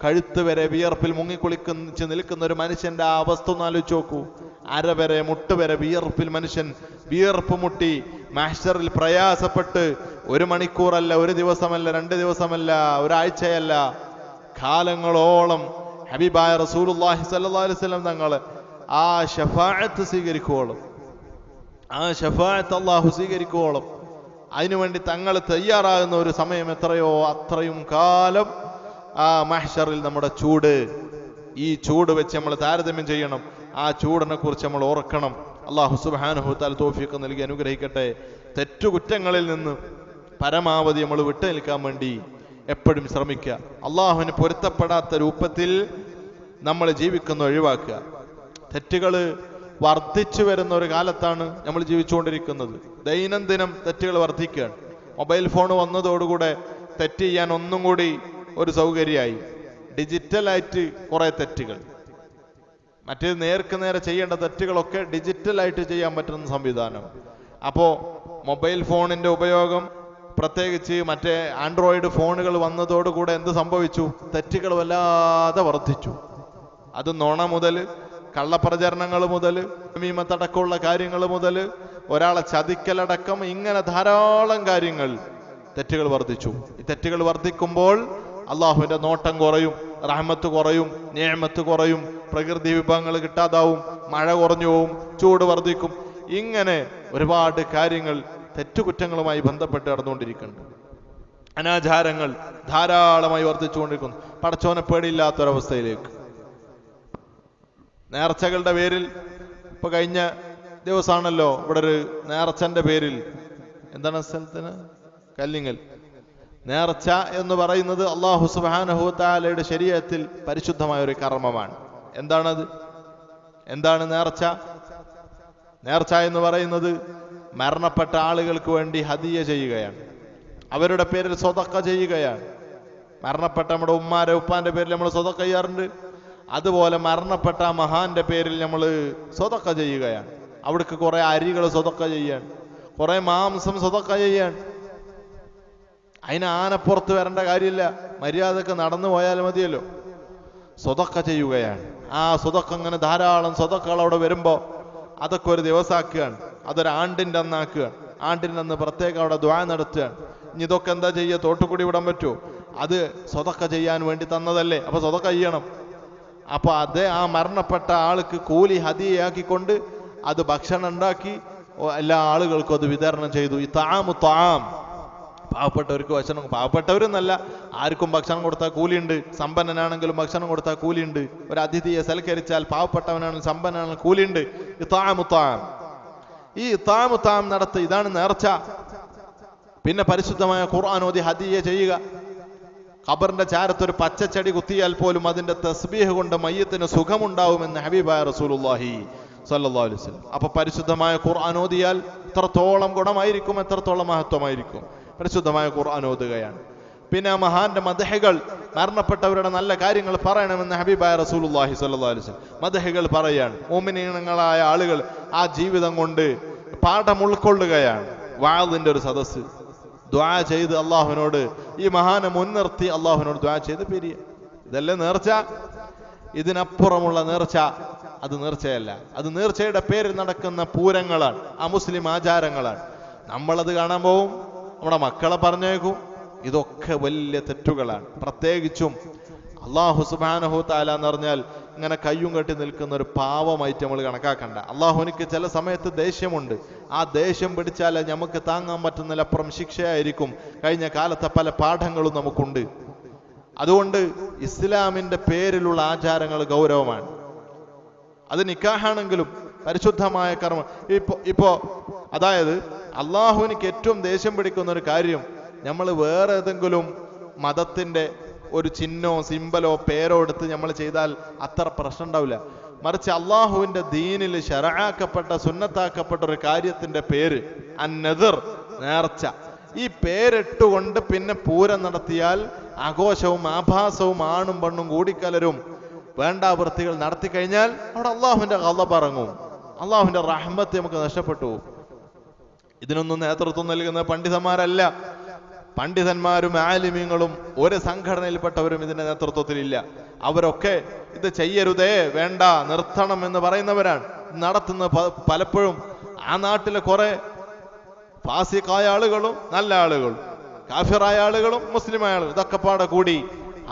കഴുത്ത് വരെ വിയർപ്പിൽ മുങ്ങിക്കുളിച്ച് നിൽക്കുന്ന ഒരു മനുഷ്യന്റെ ആ അവസ്ഥ ഒന്ന് ആലോചിച്ച് നോക്കൂ. അര വരെ, മുട്ട് വരെ വിയർപ്പിൽ മനുഷ്യൻ വിയർപ്പ് മുട്ടി മഹ്ശറിൽ പ്രയാസപ്പെട്ട് 1 മണിക്കൂറല്ല, 1 ദിവസമല്ല, 2 ദിവസമല്ല, ഒരാഴ്ചയല്ല, കാലങ്ങളോളം ഹബീബായ റസൂലുള്ളാഹി സ്വല്ലല്ലാഹു അലൈഹി വസല്ലം തങ്ങൾ ആ ശഫാഅത്ത് സ്വീകരിക്കുവോളും, ആ ശഫാഅത്ത് അല്ലാഹു സ്വീകരിക്കുവോളും അതിനുവേണ്ടി തങ്ങൾ തയ്യാറാകുന്ന ഒരു സമയം എത്രയോ അത്രയും കാലം ആ മഹ്ശറിൽ നമ്മുടെ ചൂട്, ഈ ചൂട് വെച്ച് നമ്മൾ താരതമ്യം ചെയ്യണം. ആ ചൂടിനെ കുറിച്ച് നമ്മൾ ഓർക്കണം. അല്ലാഹു സുബ്ഹാനഹു വ തആല തൗഫീഖ് നൽകി അനുഗ്രഹിക്കട്ടെ. തെറ്റുകുറ്റങ്ങളിൽ നിന്ന് പരമാവധി നമ്മൾ വിട്ടു നിൽക്കാൻ വേണ്ടി എപ്പോഴും ശ്രമിക്കുക. അള്ളാഹുവിന് പൊരുത്തപ്പെടാത്ത രൂപത്തിൽ നമ്മൾ ജീവിക്കുന്ന ഒഴിവാക്കുക. തെറ്റുകൾ വർദ്ധിച്ചു വരുന്ന ഒരു കാലത്താണ് നമ്മൾ ജീവിച്ചുകൊണ്ടിരിക്കുന്നത്. ദൈനംദിനം തെറ്റുകൾ വർദ്ധിക്കുകയാണ്. മൊബൈൽ ഫോൺ വന്നതോടുകൂടെ തെറ്റ് ചെയ്യാൻ ഒന്നും കൂടി ഒരു സൗകര്യമായി. ഡിജിറ്റലായിട്ട് കുറെ തെറ്റുകൾ, മറ്റേ നേർക്ക് നേരെ ചെയ്യേണ്ട തെറ്റുകളൊക്കെ ഡിജിറ്റലായിട്ട് ചെയ്യാൻ പറ്റുന്ന സംവിധാനം. അപ്പോൾ മൊബൈൽ ഫോണിന്റെ ഉപയോഗം, പ്രത്യേകിച്ച് മറ്റേ ആൻഡ്രോയിഡ് ഫോണുകൾ വന്നതോടുകൂടെ എന്ത് സംഭവിച്ചു? തെറ്റുകൾ വല്ലാതെ വർദ്ധിച്ചു. അത് നുണ മുതൽ, കള്ളപ്രചരണങ്ങൾ മുതൽ, മീമത്തടക്കമുള്ള കാര്യങ്ങൾ മുതൽ, ഒരാളെ ചതിക്കലടക്കം, ഇങ്ങനെ ധാരാളം കാര്യങ്ങൾ, തെറ്റുകൾ വർദ്ധിച്ചു. ഈ തെറ്റുകൾ വർദ്ധിക്കുമ്പോൾ അള്ളാഹുവിന്റെ നോട്ടം കുറയും, റഹ്മത്ത് കുറയും, നിഅമത്ത് കുറയും, പ്രകൃതി വിഭവങ്ങൾ കിട്ടാതാവും, മഴ കുറഞ്ഞു പോവും, ചൂട് വർദ്ധിക്കും. ഇങ്ങനെ ഒരുപാട് കാര്യങ്ങൾ തെറ്റുകുറ്റങ്ങളുമായി ബന്ധപ്പെട്ട് നടന്നുകൊണ്ടിരിക്കുന്നുണ്ട്. അനാചാരങ്ങൾ ധാരാളമായി വർദ്ധിച്ചുകൊണ്ടിരിക്കുന്നു. പടച്ചോനെ പേടിയില്ലാത്തൊരവസ്ഥയിലേക്ക്. നേർച്ചകളുടെ പേരിൽ ഇപ്പൊ കഴിഞ്ഞ ദിവസമാണല്ലോ ഇവിടെ ഒരു നേർച്ചന്റെ പേരിൽ, എന്താണ് സ്ഥലത്തിന്, കല്ലിങ്ങൽ. നേർച്ച എന്ന് പറയുന്നത് അല്ലാഹു സുബ്ഹാനഹു വ തആലയുടെ ശരീഅത്തിൽ പരിശുദ്ധമായ ഒരു കർമ്മമാണ്. എന്താണത്? എന്താണ് നേർച്ച? നേർച്ച എന്ന് പറയുന്നത് മരണപ്പെട്ട ആളുകൾക്ക് വേണ്ടി ഹദിയ ചെയ്യുകയാണ്, അവരുടെ പേരിൽ സ്വതക്ക ചെയ്യുകയാണ്. മരണപ്പെട്ട നമ്മുടെ ഉമ്മാരെ ഉപ്പാന്റെ പേരിൽ നമ്മൾ സ്വതക്ക ചെയ്യാറുണ്ട്. അതുപോലെ മരണപ്പെട്ട മഹാന്റെ പേരിൽ നമ്മൾ സ്വതക്ക ചെയ്യുകയാണ്. അവിടേക്ക് കുറെ അരികൾ സ്വതക്ക ചെയ്യാൻ, കുറെ മാംസം സ്വതക്ക ചെയ്യാൻ. അതിന് ആനപ്പുറത്ത് വരേണ്ട കാര്യമില്ല, മര്യാദക്ക് നടന്നു പോയാൽ മതിയല്ലോ. സ്വതക്ക ചെയ്യുകയാണ്. ആ സ്വതക്ക അങ്ങനെ ധാരാളം സ്വതക്കകൾ അവിടെ വരുമ്പോ അതൊക്കെ ഒരു ദിവസമാക്കുകയാണ്, അതൊരു ആണ്ടിന്റെ അന്നാക്കുകയാണ്. ആണ്ടിന്റെ അന്ന് പ്രത്യേകം അവിടെ ദുആ നടത്തുകയാണ്. ഇനി ഇതൊക്കെ എന്താ ചെയ്യുക? തോട്ടുകൂടി വിടാൻ പറ്റുമോ? അത് സ്വതക്ക ചെയ്യാൻ വേണ്ടി തന്നതല്ലേ, അപ്പൊ സ്വതക്ക ചെയ്യണം. അപ്പൊ അതേ ആ മരണപ്പെട്ട ആൾക്ക് കൂലി ഹദിയയാക്കിക്കൊണ്ട് അത് ഭക്ഷണം ഉണ്ടാക്കി എല്ലാ ആളുകൾക്കും അത് വിതരണം ചെയ്തു. ഈ താം പാവപ്പെട്ടവർക്ക് ഭക്ഷണം, പാവപ്പെട്ടവരെന്നല്ല, ആർക്കും ഭക്ഷണം കൊടുത്താൽ കൂലിയുണ്ട്. സമ്പന്നനാണെങ്കിലും ഭക്ഷണം കൊടുത്താൽ കൂലിയുണ്ട്. ഒരു അതിഥിയെ സൽക്കരിച്ചാൽ പാവപ്പെട്ടവനാണെങ്കിലും സമ്പന്നനാണെങ്കിലും കൂലിയുണ്ട്. ഈ താം ഈ താം നടത്ത്, ഇതാണ് നേർച്ച. പിന്നെ പരിശുദ്ധമായ ഖുർആൻ ഓതി ഹദിയ ചെയ്യുക. ഖബറിന്റെ ചാരത്തൊരു പച്ചച്ചെടി കുത്തിയാൽ പോലും അതിന്റെ തസ്ബീഹ് കൊണ്ട് മയ്യത്തിന് സുഖമുണ്ടാവുമെന്ന് ഹബീബായ റസൂലുള്ളാഹി സ്വല്ലല്ലാഹു അലൈഹി വസല്ലം. അപ്പൊ പരിശുദ്ധമായ ഖുർആൻ ഓതിയാൽ എത്രത്തോളം ഗുണമായിരിക്കും, എത്രത്തോളം മഹത്വമായിരിക്കും. പരിശുദ്ധമായ ഖുർആൻ ഓതുകയാണ്. പിന്നെ മഹാന്റെ മദ്ഹുകൾ, മരണപ്പെട്ടവരുടെ നല്ല കാര്യങ്ങൾ പറയണമെന്ന് ഹബീബായ റസൂലുള്ളാഹി സ്വല്ലല്ലാഹു അലൈഹി വസല്ലം മദ്ഹുകൾ പറയാണ്. മുഅ്മിനീങ്ങളായ ആളുകൾ ആ ജീവിതം കൊണ്ട് പാഠം ഉൾക്കൊള്ളുകയാണ്. വഅദിന്റെ ഒരു സദസ്സ്, ദുആ ചെയ്ത് അള്ളാഹുവിനോട്, ഈ മഹാനെ മുൻനിർത്തി അള്ളാഹുവിനോട് ദുആ ചെയ്ത് പിരിയ. ഇതല്ലേ നേർച്ച. ഇതിനപ്പുറമുള്ള നേർച്ച അത് നേർച്ചയല്ല. അത് നേർച്ചയുടെ പേരിൽ നടക്കുന്ന പൂരങ്ങളാണ്, അമുസ്ലിം ആചാരങ്ങളാണ്. നമ്മളത് കാണാൻ പോവും, നമ്മുടെ മക്കളെ പറഞ്ഞേക്കും. ഇതൊക്കെ വലിയ തെറ്റുകളാണ്. പ്രത്യേകിച്ചും അള്ളാഹു സുബ്ഹാനഹു തആല എന്ന് പറഞ്ഞാൽ ഇങ്ങനെ കയ്യും കെട്ടി നിൽക്കുന്ന ഒരു പാവമായിട്ട് നമ്മൾ കണക്കാക്കണ്ട. അള്ളാഹുവിനിക്ക് ചില സമയത്ത് ദേഷ്യമുണ്ട്. ആ ദേഷ്യം പിടിച്ചാൽ നമുക്ക് താങ്ങാൻ പറ്റുന്നതിലപ്പുറം ശിക്ഷയായിരിക്കും. കഴിഞ്ഞ കാലത്തെ പല പാഠങ്ങളും നമുക്കുണ്ട്. അതുകൊണ്ട് ഇസ്ലാമിന്റെ പേരിലുള്ള ആചാരങ്ങൾ ഗൗരവമാണ്. അത് നിക്കാഹാണെങ്കിലും പരിശുദ്ധമായ കർമ്മം. ഇപ്പോ അതായത് അള്ളാഹുവിനിക്ക് ഏറ്റവും ദേഷ്യം പിടിക്കുന്ന ഒരു കാര്യം, നമ്മൾ വേറെ ഏതെങ്കിലും മതത്തിന്റെ ഒരു ചിഹ്നോ സിമ്പലോ പേരോ എടുത്ത് നമ്മൾ ചെയ്താൽ അത്ര പ്രശ്നം ഉണ്ടാവില്ല. മറിച്ച് അള്ളാഹുവിന്റെ ദീനിൽ ശറഅാക്കപ്പെട്ട സുന്നത്താക്കപ്പെട്ട ഒരു കാര്യത്തിന്റെ പേര് അന്നദർ, നേർച്ച, ഈ പേരിട്ടുകൊണ്ട് പിന്നെ പൂരം നടത്തിയാൽ ആഘോഷവും ആഭാസവും ആണും പെണ്ണും കൂടിക്കലരും വേണ്ടാവൃത്തികൾ നടത്തി കഴിഞ്ഞാൽ അവിടെ അള്ളാഹുവിന്റെ ഖളബ് ഇറങ്ങും. അള്ളാഹുവിന്റെ റഹ്മത്ത് നമുക്ക് നഷ്ടപ്പെട്ടു. ഇതിനൊന്നും നേതൃത്വം നൽകുന്ന പണ്ഡിതന്മാരല്ല. പണ്ഡിതന്മാരും ആലിമീങ്ങളും ഒരു സംഘടനയിൽപ്പെട്ടവരും ഇതിന്റെ നേതൃത്വത്തിലില്ല. അവരൊക്കെ ഇത് ചെയ്യരുതേ, വേണ്ട, നിർത്തണം എന്ന് പറയുന്നവരാണ്. നടത്തുന്ന പലപ്പോഴും ആ നാട്ടിലെ കുറെ ഫാസിഖായ ആളുകളും നല്ല ആളുകളും കാഫിറായ ആളുകളും മുസ്ലിമായ ആളുകളും ഇതൊക്കെ പാടെ കൂടി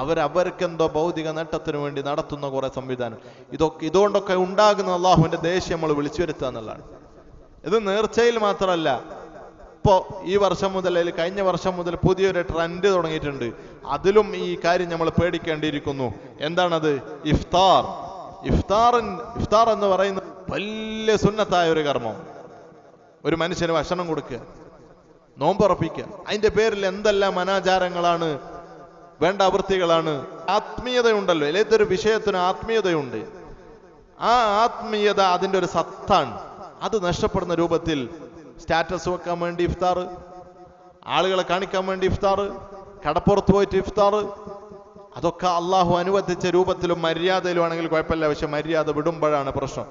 അവർക്കെന്തോ ഭൗതിക നേട്ടത്തിന് വേണ്ടി നടത്തുന്ന കുറെ സംവിധാനം. ഇതുകൊണ്ടൊക്കെ ഉണ്ടാകുന്ന അള്ളാഹുവിന്റെ ദേഷ്യം നമ്മൾ വിളിച്ചു വരുത്തുക എന്നുള്ളതാണ്. ഇത് നേർച്ചയിൽ മാത്രമല്ല. ഇപ്പോ ഈ വർഷം മുതൽ അല്ലെങ്കിൽ കഴിഞ്ഞ വർഷം മുതൽ പുതിയൊരു ട്രെൻഡ് തുടങ്ങിയിട്ടുണ്ട്. അതിലും ഈ കാര്യം നമ്മൾ പേടിക്കേണ്ടിയിരിക്കുന്നു. എന്താണത്? ഇഫ്താർ. ഇഫ്താർ എന്ന് പറയുന്നത് വലിയ സുന്നത്തായ ഒരു കർമ്മം. ഒരു മനുഷ്യന് ഭക്ഷണം കൊടുക്കുക, നോമ്പുറപ്പിക്കുക. അതിന്റെ പേരിൽ എന്തെല്ലാം അനാചാരങ്ങളാണ്, വേണ്ട വൃത്തികളാണ്. ആത്മീയതയുണ്ടല്ലോ, ഏതൊരു വിഷയത്തിന് ആത്മീയതയുണ്ട്. ആ ആത്മീയത അതിന്റെ ഒരു സത്താണ്. അത് നഷ്ടപ്പെടുന്ന രൂപത്തിൽ സ്റ്റാറ്റസ് വെക്കാൻ വേണ്ടി ഇഫ്താർ, ആളുകളെ കാണിക്കാൻ വേണ്ടി ഇഫ്താർ, കടപ്പുറത്ത് പോയിട്ട് ഇഫ്താർ, അതൊക്കെ അള്ളാഹു അനുവദിച്ച രൂപത്തിലും മര്യാദയിലും ആണെങ്കിൽ കുഴപ്പമില്ല. പക്ഷെ മര്യാദ വിടുമ്പോഴാണ് പ്രശ്നം.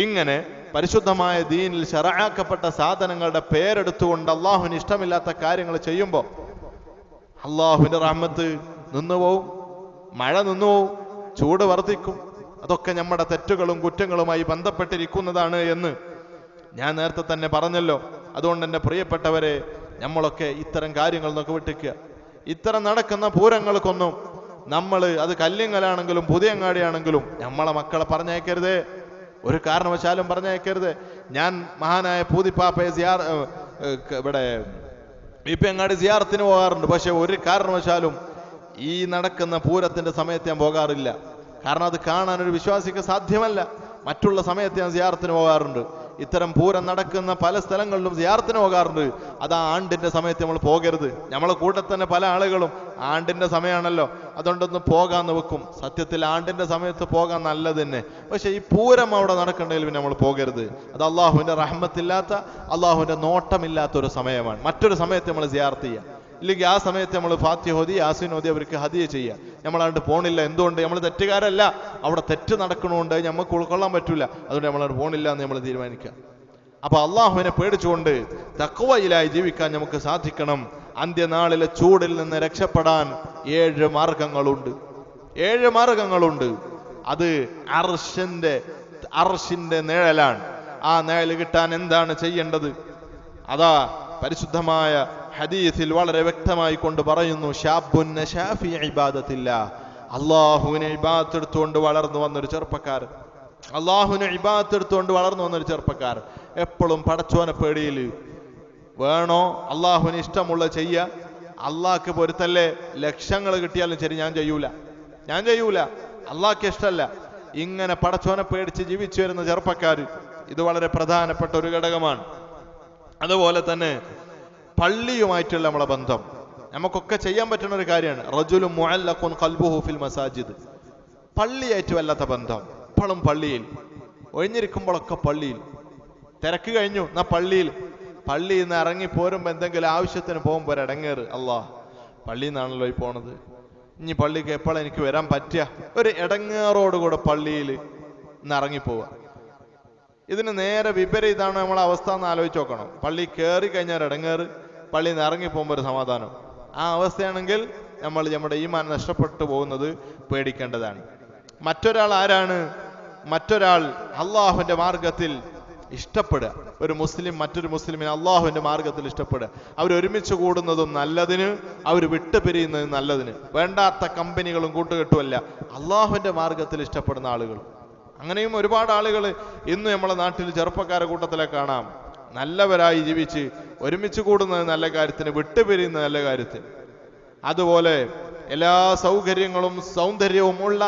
ഇങ്ങനെ പരിശുദ്ധമായ ദീനിൽ ശറഅാക്കപ്പെട്ട സാധനങ്ങളുടെ പേരെടുത്തുകൊണ്ട് അള്ളാഹുവിന് ഇഷ്ടമില്ലാത്ത കാര്യങ്ങൾ ചെയ്യുമ്പോൾ അള്ളാഹുവിന്റെ റഹ്മത്ത് നിന്നുപോവും, മഴ നിന്നുപോവും, ചൂട് വർദ്ധിക്കും. അതൊക്കെ നമ്മുടെ തെറ്റുകളും കുറ്റങ്ങളുമായി ബന്ധപ്പെട്ടിരിക്കുന്നതാണ് എന്ന് ഞാൻ നേരത്തെ തന്നെ പറഞ്ഞല്ലോ. അതുകൊണ്ട് എൻ്റെ പ്രിയപ്പെട്ടവരെ, നമ്മളൊക്കെ ഇത്തരം കാര്യങ്ങൾ നോക്കി വിട്ടിക്കുക. ഇത്തരം നടക്കുന്ന പൂരങ്ങൾക്കൊന്നും നമ്മൾ, അത് കല്ലിങ്ങലാണെങ്കിലും പുതിയങ്ങാടിയാണെങ്കിലും, നമ്മളെ മക്കളെ പറഞ്ഞയക്കരുതേ, ഒരു കാരണവശാലും പറഞ്ഞയക്കരുത്. ഞാൻ മഹാനായ പൂതിപ്പാപ്പയെ ഇവിടെ ഇപ്പങ്ങാടി സിയാറത്തിന് പോകാറുണ്ട്. പക്ഷെ ഒരു കാരണവശാലും ഈ നടക്കുന്ന പൂരത്തിന്റെ സമയത്ത് ഞാൻ പോകാറില്ല. കാരണം അത് കാണാൻ ഒരു വിശ്വാസിക്ക് സാധ്യമല്ല. മറ്റുള്ള സമയത്ത് ഞാൻ സിയാറത്തിന് പോകാറുണ്ട്. ഇത്തരം പൂരം നടക്കുന്ന പല സ്ഥലങ്ങളിലും സിയാറത്തിന് പോകാറുണ്ട്. അത് ആ ആണ്ടിന്റെ സമയത്ത് നമ്മൾ പോകരുത്. നമ്മളെ കൂടെ തന്നെ പല ആളുകളും ആണ്ടിന്റെ സമയമാണല്ലോ അതുകൊണ്ടൊന്ന് പോകാന്ന് വെക്കും. സത്യത്തിൽ ആണ്ടിന്റെ സമയത്ത് പോകാൻ നല്ലത് തന്നെ. പക്ഷെ ഈ പൂരം അവിടെ നടക്കണ്ടെങ്കിൽ പിന്നെ നമ്മൾ പോകരുത്. അത് അള്ളാഹുവിന്റെ റഹ്മത്തില്ലാത്ത, അള്ളാഹുവിന്റെ നോട്ടമില്ലാത്ത ഒരു സമയമാണ്. മറ്റൊരു സമയത്ത് നമ്മൾ സിയാറത്ത് ചെയ്യാം. ഇല്ലെങ്കിൽ ആ സമയത്ത് നമ്മൾ ഫാത്തിഹ ഓതി, യാസീൻ ഓതി അവർക്ക് ഹദിയ ചെയ്യാം. നമ്മളാണ്ട് പോണില്ല. എന്തുകൊണ്ട്? നമ്മൾ തെറ്റുകാരല്ല, അവിടെ തെറ്റ് നടക്കണോണ്ട് നമുക്ക് ഉൾക്കൊള്ളാൻ പറ്റൂല. അതുകൊണ്ട് നമ്മളാണ്ട് പോണില്ല എന്ന് നമ്മൾ തീരുമാനിക്കുക. അപ്പൊ അള്ളാഹുവിനെ പേടിച്ചുകൊണ്ട് തഖ്വയിലായി ജീവിക്കാൻ നമുക്ക് സാധിക്കണം. അന്ത്യനാളിലെ ചൂടിൽ നിന്ന് രക്ഷപ്പെടാൻ 7 മാർഗങ്ങളുണ്ട്. 7 മാർഗങ്ങളുണ്ട്. അത് അർശിന്റെ നിഴലാണ്. ആ നിഴൽ കിട്ടാൻ എന്താണ് ചെയ്യേണ്ടത്? അതാ പരിശുദ്ധമായ ഹദീസിൽ വളരെ വ്യക്തമായി കൊണ്ട് പറയുന്നു, ശാബുൻ നശാ ഫീ ഇബാദത്തില്ലാ, അള്ളാഹുവിനെ ഇബാദത്ത് എടുത്തുകൊണ്ട് വളർന്നു വന്നൊരു ചെറുപ്പക്കാരൻ, അള്ളാഹുവിനെ ഇബാദത്ത് എടുത്തുകൊണ്ട് വളർന്നു വന്നൊരു ചെറുപ്പക്കാരൻ എപ്പോഴും പടച്ചോനെ പേടിയിൽ വേണോ, അള്ളാഹുവിന് ഇഷ്ടമുള്ള ചെയ്യുക. അള്ളാഹ്ക്ക് പൊരുത്തല്ലേ, ലക്ഷങ്ങൾ കിട്ടിയാലും ശരി ഞാൻ ചെയ്യൂല, അള്ളാഹ്ക്ക് ഇഷ്ടമല്ല. ഇങ്ങനെ പടച്ചോനെ പേടിച്ച് ജീവിച്ചു വരുന്ന ചെറുപ്പക്കാർ, ഇത് വളരെ പ്രധാനപ്പെട്ട ഒരു ഘടകമാണ്. അതുപോലെ തന്നെ പള്ളിയുമായിട്ടുള്ള നമ്മളെ ബന്ധം നമുക്കൊക്കെ ചെയ്യാൻ പറ്റുന്ന ഒരു കാര്യമാണ്. റജുലുൻ മുഅല്ലഖുൻ ഖൽബുഹു ഫിൽ മസാജിദ്. പള്ളിയായിട്ട് വല്ലാത്ത ബന്ധം. എപ്പോഴും പള്ളിയിൽ, ഒഴിഞ്ഞിരിക്കുമ്പോഴൊക്കെ പള്ളിയിൽ. തിരക്ക് കഴിഞ്ഞു എന്നാ പള്ളിയിൽ നിന്ന് ഇറങ്ങി പോരുമ്പോൾ എന്തെങ്കിലും ആവശ്യത്തിന് പോകുമ്പോൾ ഒരു ഇടങ്ങേറ്. അല്ലാഹ്, പള്ളിയിൽ നിന്നാണല്ലോ ഈ പോണത്, ഇനി പള്ളിക്ക് എപ്പോഴും എനിക്ക് വരാൻ പറ്റുക, ഒരു ഇടങ്ങേറോടുകൂടെ പള്ളിയിൽ നിന്ന് ഇറങ്ങിപ്പോവുക. ഇതിന് നേരെ വിപരീതമാണ് നമ്മളെ അവസ്ഥ എന്ന് ആലോചിച്ച് നോക്കണം. പള്ളി കയറി കഴിഞ്ഞാൽ ഒരു ഇടങ്ങേറ്, പള്ളിയിൽ നിന്ന് ഇറങ്ങി പോകുമ്പോൾ ഒരു സമാധാനം. ആ അവസ്ഥയാണെങ്കിൽ നമ്മുടെ ഈമാൻ നഷ്ടപ്പെട്ടു പോകുന്നത് പേടിക്കേണ്ടതാണ്. മറ്റൊരാൾ ആരാണ്? മറ്റൊരാൾ അള്ളാഹുവിന്റെ മാർഗത്തിൽ ഇഷ്ടപ്പെടുക. ഒരു മുസ്ലിം മറ്റൊരു മുസ്ലിമിനെ അള്ളാഹുവിന്റെ മാർഗത്തിൽ ഇഷ്ടപ്പെടുക. അവർ ഒരുമിച്ച് കൂടുന്നതും നല്ലതിന്, അവർ വിട്ടുപിരിയുന്നതും നല്ലതിന്. വേണ്ടാത്ത കമ്പനികളും കൂട്ടുകെട്ടുമല്ല, അള്ളാഹുവിന്റെ മാർഗത്തിൽ ഇഷ്ടപ്പെടുന്ന ആളുകൾ. അങ്ങനെയും ഒരുപാട് ആളുകൾ ഇന്ന് നമ്മളെ നാട്ടിൽ ചെറുപ്പക്കാരെ കൂട്ടത്തിലെ കാണാം. നല്ലവരായി ജീവിച്ച് ഒരുമിച്ച് കൂടുന്നത് നല്ല കാര്യത്തിന്, വിട്ടുപിരിയുന്ന നല്ല കാര്യത്തിന്. അതുപോലെ എല്ലാ സൗകര്യങ്ങളും സൗന്ദര്യവും ഉള്ള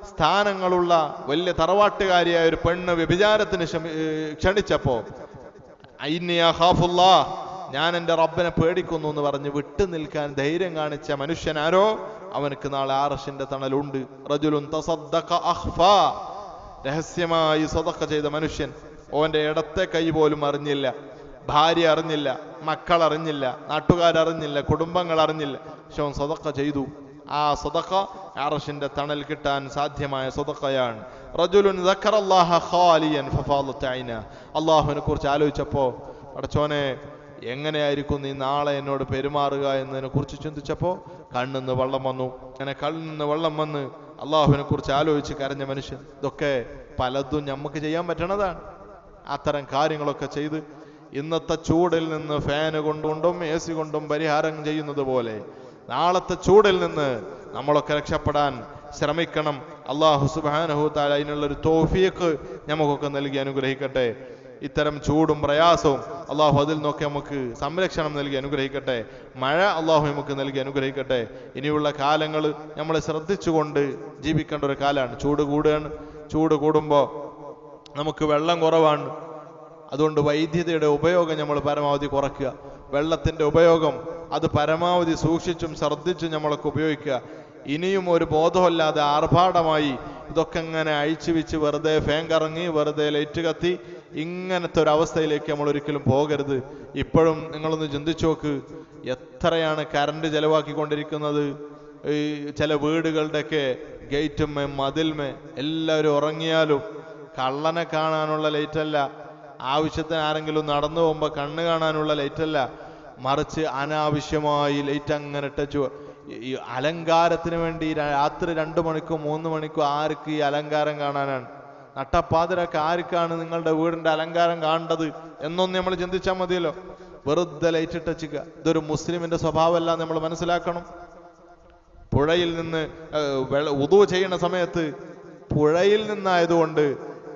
സ്ഥാനങ്ങളുള്ള വലിയ തറവാട്ടുകാരിയായ ഒരു പെണ്ണ് വ്യഭിചാരത്തിന് ക്ഷണിച്ചപ്പോ ഞാൻ എൻ്റെ റബ്ബിനെ പേടിക്കുന്നു എന്ന് പറഞ്ഞ് വിട്ടു നിൽക്കാൻ ധൈര്യം കാണിച്ച മനുഷ്യൻ ആരോ, അവനക്ക് നാളെ അർശിന്റെ തണലുണ്ട്. റജുലുൻ തസദ്ദഖ അഖ്ഫാ, രഹസ്യമായി സദഖ ചെയ്ത മനുഷ്യൻ, ഓന്റെ ഇടത്തെ കൈ പോലും അറിഞ്ഞില്ല, ഭാര്യ അറിഞ്ഞില്ല, മക്കൾ അറിഞ്ഞില്ല, നാട്ടുകാരറിഞ്ഞില്ല, കുടുംബങ്ങൾ അറിഞ്ഞില്ല, പക്ഷെ അവൻ സദഖ ചെയ്തു. ആ സദഖ അർശിന്റെ തണൽ കിട്ടാൻ സാധ്യമായ സദഖയാണ്. റജുലുൻ ദക്കറല്ലാഹ ഖാലിയൻ ഫഫാദത് ഐന, അല്ലാഹുവിനെ കുറിച്ച് ആലോചിച്ചപ്പോ പടച്ചോനെ എങ്ങനെയായിരിക്കും നീ നാളെ എന്നോട് പെരുമാറുക എന്നതിനെ കുറിച്ച് ചിന്തിച്ചപ്പോ കണ്ണിന്ന് വെള്ളം വന്നു. അങ്ങനെ കണ്ണിന്ന് വെള്ളം വന്ന് അള്ളാഹുവിനെ കുറിച്ച് ആലോചിച്ച് കരഞ്ഞ മനുഷ്യൻ. ഇതൊക്കെ പലതും നമുക്ക് ചെയ്യാൻ പറ്റണതാണ്. അത്തരം കാര്യങ്ങളൊക്കെ ചെയ്ത് ഇന്നത്തെ ചൂടിൽ നിന്ന് ഫാന് കൊണ്ടും AC കൊണ്ടും പരിഹാരം ചെയ്യുന്നത് പോലെ നാളത്തെ ചൂടിൽ നിന്ന് നമ്മളൊക്കെ രക്ഷപ്പെടാൻ ശ്രമിക്കണം. അല്ലാഹു സുബ്ഹാനഹു തആല അതിനുള്ളൊരു തൗഫീഖ് നമുക്കൊക്കെ നൽകി അനുഗ്രഹിക്കട്ടെ. ഇത്തരം ചൂടും പ്രയാസവും അള്ളാഹു അതിൽ നിന്നൊക്കെ നമുക്ക് സംരക്ഷണം നൽകി അനുഗ്രഹിക്കട്ടെ. മഴ അള്ളാഹു നമുക്ക് നൽകി അനുഗ്രഹിക്കട്ടെ. ഇനിയുള്ള കാലങ്ങൾ നമ്മൾ ശ്രദ്ധിച്ചുകൊണ്ട് ജീവിക്കേണ്ട ഒരു കാലമാണ്. ചൂട് കൂടുകയാണ്. ചൂട് കൂടുമ്പോൾ നമുക്ക് വെള്ളം കുറവാണ്. അതുകൊണ്ട് വൈദ്യുതിയുടെ ഉപയോഗം നമ്മൾ പരമാവധി കുറയ്ക്കുക. വെള്ളത്തിൻ്റെ ഉപയോഗം അത് പരമാവധി സൂക്ഷിച്ചും ശ്രദ്ധിച്ചും നമ്മളൊക്കെ ഉപയോഗിക്കുക. ഇനിയും ഒരു ബോധമല്ലാതെ ആർഭാടമായി ഇതൊക്കെ ഇങ്ങനെ അഴിച്ചു വെച്ച് വെറുതെ ഫാൻ കറങ്ങി വെറുതെ ലൈറ്റ് കത്തി ഇങ്ങനത്തെ ഒരു അവസ്ഥയിലേക്ക് നമ്മൾ ഒരിക്കലും പോകരുത്. ഇപ്പോഴും നിങ്ങളൊന്ന് ചിന്തിച്ചു നോക്ക്, എത്രയാണ് കറണ്ട് ചെലവാക്കിക്കൊണ്ടിരിക്കുന്നത്. ഈ ചില വീടുകളുടെയൊക്കെ ഗേറ്റുമേ മതിൽമേ എല്ലാവരും ഉറങ്ങിയാലും കള്ളനെ കാണാനുള്ള ലൈറ്റല്ല, ആവശ്യത്തിന് ആരെങ്കിലും നടന്നു പോകുമ്പോൾ കണ്ണ് കാണാനുള്ള ലൈറ്റല്ല, മറിച്ച് അനാവശ്യമായി ലൈറ്റ് അങ്ങനെ ഇട്ടു. ഈ അലങ്കാരത്തിന് വേണ്ടി രാത്രി 2 മണിക്കോ 3 മണിക്കോ ആർക്ക് ഈ അലങ്കാരം കാണാനാണ്? നട്ടപ്പാതിരൊക്കെ ആർക്കാണ് നിങ്ങളുടെ വീടിന്റെ അലങ്കാരം കാണേണ്ടത് എന്നൊന്നും നമ്മൾ ചിന്തിച്ചാൽ മതിയല്ലോ. വെറുതെ ലൈറ്റ് ഇട്ടച്ചിക്ക. ഇതൊരു മുസ്ലിമിന്റെ സ്വഭാവമല്ല, നമ്മൾ മനസ്സിലാക്കണം. പുഴയിൽ നിന്ന് വുദു ചെയ്യുന്ന സമയത്ത് പുഴയിൽ നിന്നായതുകൊണ്ട്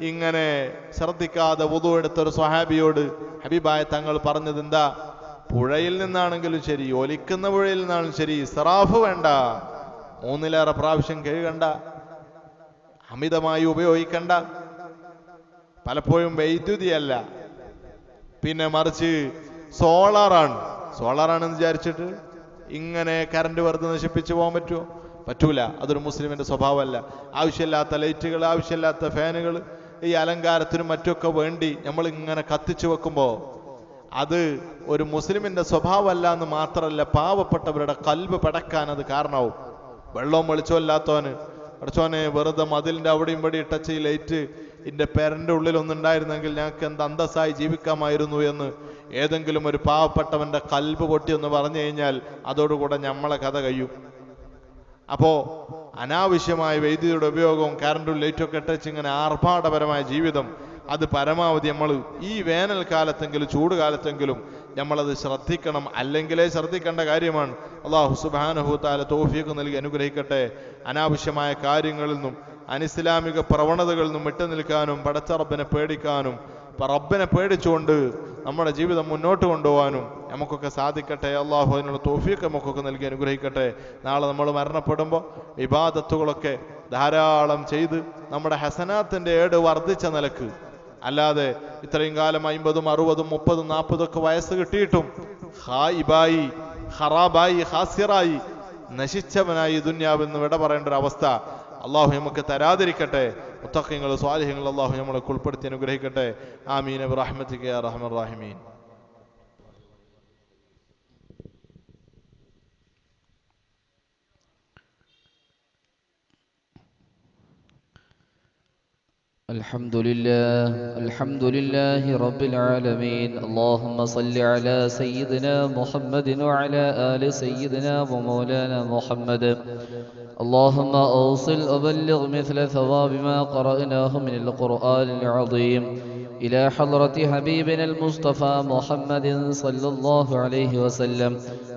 ഇങ്ങനെ ശ്രദ്ധിക്കാതെ വുദു എടുത്തൊരു സ്വഹാബിയോട് ഹബീബായ തങ്ങൾ പറഞ്ഞത് എന്താ? പുഴയിൽ നിന്നാണെങ്കിലും ശരി, ഒലിക്കുന്ന പുഴയിൽ നിന്നാണെങ്കിലും ശരി, ഇസ്റാഫ് വേണ്ട, 3-ലേറെ പ്രാവശ്യം കഴുകണ്ട, അമിതമായി ഉപയോഗിക്കണ്ട. പലപ്പോഴും വൈദ്യുതിയല്ല, പിന്നെ മറിച്ച് സോളാറാണെന്ന് വിചാരിച്ചിട്ട് ഇങ്ങനെ കറണ്ട് വെറുതെ നശിപ്പിച്ചു പോകാൻ പറ്റുമോ? പറ്റൂല. അതൊരു മുസ്ലിമിന്റെ സ്വഭാവമല്ല. ആവശ്യമില്ലാത്ത ലൈറ്റുകൾ, ആവശ്യമില്ലാത്ത ഫാനുകൾ ഈ അലങ്കാരത്തിനും മറ്റൊക്കെ വേണ്ടി നമ്മൾ ഇങ്ങനെ കത്തിച്ചു വെക്കുമ്പോൾ അത് ഒരു മുസ്ലിമിന്റെ സ്വഭാവമല്ല എന്ന് മാത്രമല്ല, പാവപ്പെട്ടവരുടെ കൽബ് പടക്കാൻ അത് കാരണമാവും. വെള്ളവും വെളിച്ചവും ഇല്ലാത്തവന് അടച്ചോനെ വെറുതെ മതിലിന്റെ അവിടെയും ഇവിടെ ഇട്ടച്ച് ഈ ലൈറ്റ് ഇതിന്റെ പേരന്റെ ഉള്ളിലൊന്നുണ്ടായിരുന്നെങ്കിൽ ഞങ്ങൾക്ക് എന്ത് അന്തസ്സായി ജീവിക്കാമായിരുന്നു എന്ന് ഏതെങ്കിലും ഒരു പാവപ്പെട്ടവന്റെ കൽബ് പൊട്ടി എന്ന് പറഞ്ഞു കഴിഞ്ഞാൽ അതോടുകൂടെ നമ്മളെ കഥ കഴിയും. അപ്പോ അനാവശ്യമായ വൈദ്യുതിയുടെ ഉപയോഗവും കറണ്ടും ലൈറ്റൊക്കെ ഇട്ടച്ച് ഇങ്ങനെ ആർഭാടപരമായ ജീവിതം അത് പരമാവധി നമ്മൾ ഈ വേനൽക്കാലത്തെങ്കിലും ചൂട് കാലത്തെങ്കിലും നമ്മളത് ശ്രദ്ധിക്കണം. അല്ലെങ്കിലേ ശ്രദ്ധിക്കേണ്ട കാര്യമാണ്. അല്ലാഹു സുബ്ഹാനഹു തആല തൗഫീഖ് നൽകി അനുഗ്രഹിക്കട്ടെ. അനാവശ്യമായ കാര്യങ്ങളിൽ നിന്നും അനിസ്ലാമിക പ്രവണതകളിൽ നിന്നും വിട്ടു നിൽക്കാനും പടച്ച റബ്ബിനെ പേടിക്കാനും റബ്ബിനെ പേടിച്ചുകൊണ്ട് നമ്മുടെ ജീവിതം മുന്നോട്ട് കൊണ്ടുപോകാനും നമുക്കൊക്കെ സാധിക്കട്ടെ. അള്ളാഹു അതിനുള്ള തൗഫീഖ് നമുക്കൊക്കെ നൽകി അനുഗ്രഹിക്കട്ടെ. നാളെ നമ്മൾ മരണപ്പെടുമ്പോൾ ഇബാദത്തുകളൊക്കെ ധാരാളം ചെയ്ത് നമ്മുടെ ഹസനാത്തിന്റെ ഏട് വർദ്ധിച്ച നിലക്ക് അല്ലാതെ ഇത്രയും കാലം 50, 60, 30, 40 വയസ്സ് കിട്ടിയിട്ടും ഹായിബായി, ഖറാബായി, ഹാസിറായി, നശിച്ചവനായി ദുന്യാവിൽ നിന്ന് വിട പറയേണ്ട ഒരു അവസ്ഥ അള്ളാഹു നമുക്ക് തരാതിരിക്കട്ടെ. മുത്തഖീങ്ങൾ സ്വാലിഹീങ്ങൾ അള്ളാഹു നമ്മളെ ഉൾപ്പെടുത്തി അനുഗ്രഹിക്കട്ടെ. ആമീൻ ബിറഹ്മതിക യാ അർഹമർ റഹീമീൻ. الحمد لله رب العالمين. اللهم صل على سيدنا محمد وعلى آل سيدنا ومولانا محمد. اللهم أوصل وبلغ مثل ثواب ما قرأناه من القرآن العظيم إلى حضرة حبيبنا المصطفى محمد صلى الله عليه وسلم،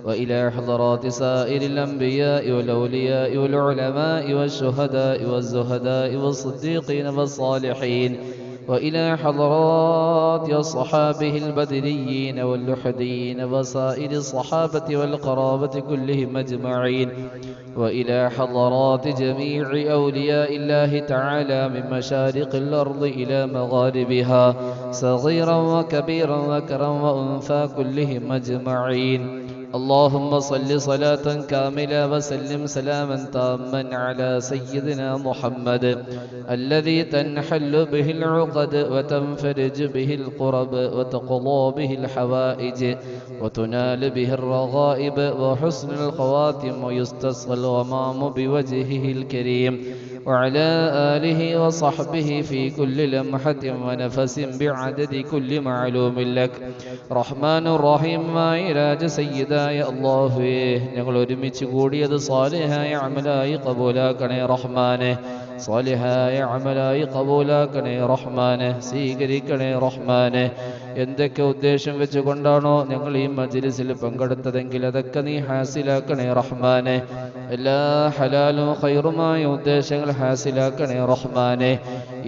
وإلى حضرات سائر الأنبياء والأولياء والعلماء والشهداء والزهداء والصديقين والصالحين، وإلى حضرات أصحابه البدريين واللحديين وسائر الصحابة والقرابة كلهم أجمعين، وإلى حضرات جميع أولياء الله تعالى من مشارق الأرض إلى مغاربها، صغيرا وكبيرا وذكرا وأنثى كلهم أجمعين. اللهم صل صلاة كاملة وسلم سلاما تاما على سيدنا محمد الذي تنحل به العقد وتنفرج به القرب وتقضى به الحوائج وتنال به الرغائب وحسن الخواتم ويستسقى الغمام بوجهه الكريم، وعلى آله وصحبه في كل لمحة ونفس بعدد كل معلوم لك. رحمن الرحيم إراج سيداയ അല്ലാഹുവേ, ഞങ്ങൾ ഒരുമിച്ച് കൂടിയത് സാലിഹായ അമലായി ഖബൂലാക്കണേ റഹ്മാനെ. സാലിഹായ അമലായി ഖബൂലാക്കണേ റഹ്മാനെ, സ്വീകരിക്കണേ റഹ്മാനെ. എന്തൊക്കെ ഉദ്ദേശം വെച്ചുകൊണ്ടാണോ ഞങ്ങൾ ഈ മജ്ലിസിൽ പങ്കെടുത്തതെങ്കിൽ അതൊക്കെ നീ ഹാസിലാക്കണേ റഹ്മാനെ. എല്ലാ ഹലാലും ഖൈറുമായ ഉദ്ദേശങ്ങൾ ഹാസിലാക്കണേ റഹ്മാനെ.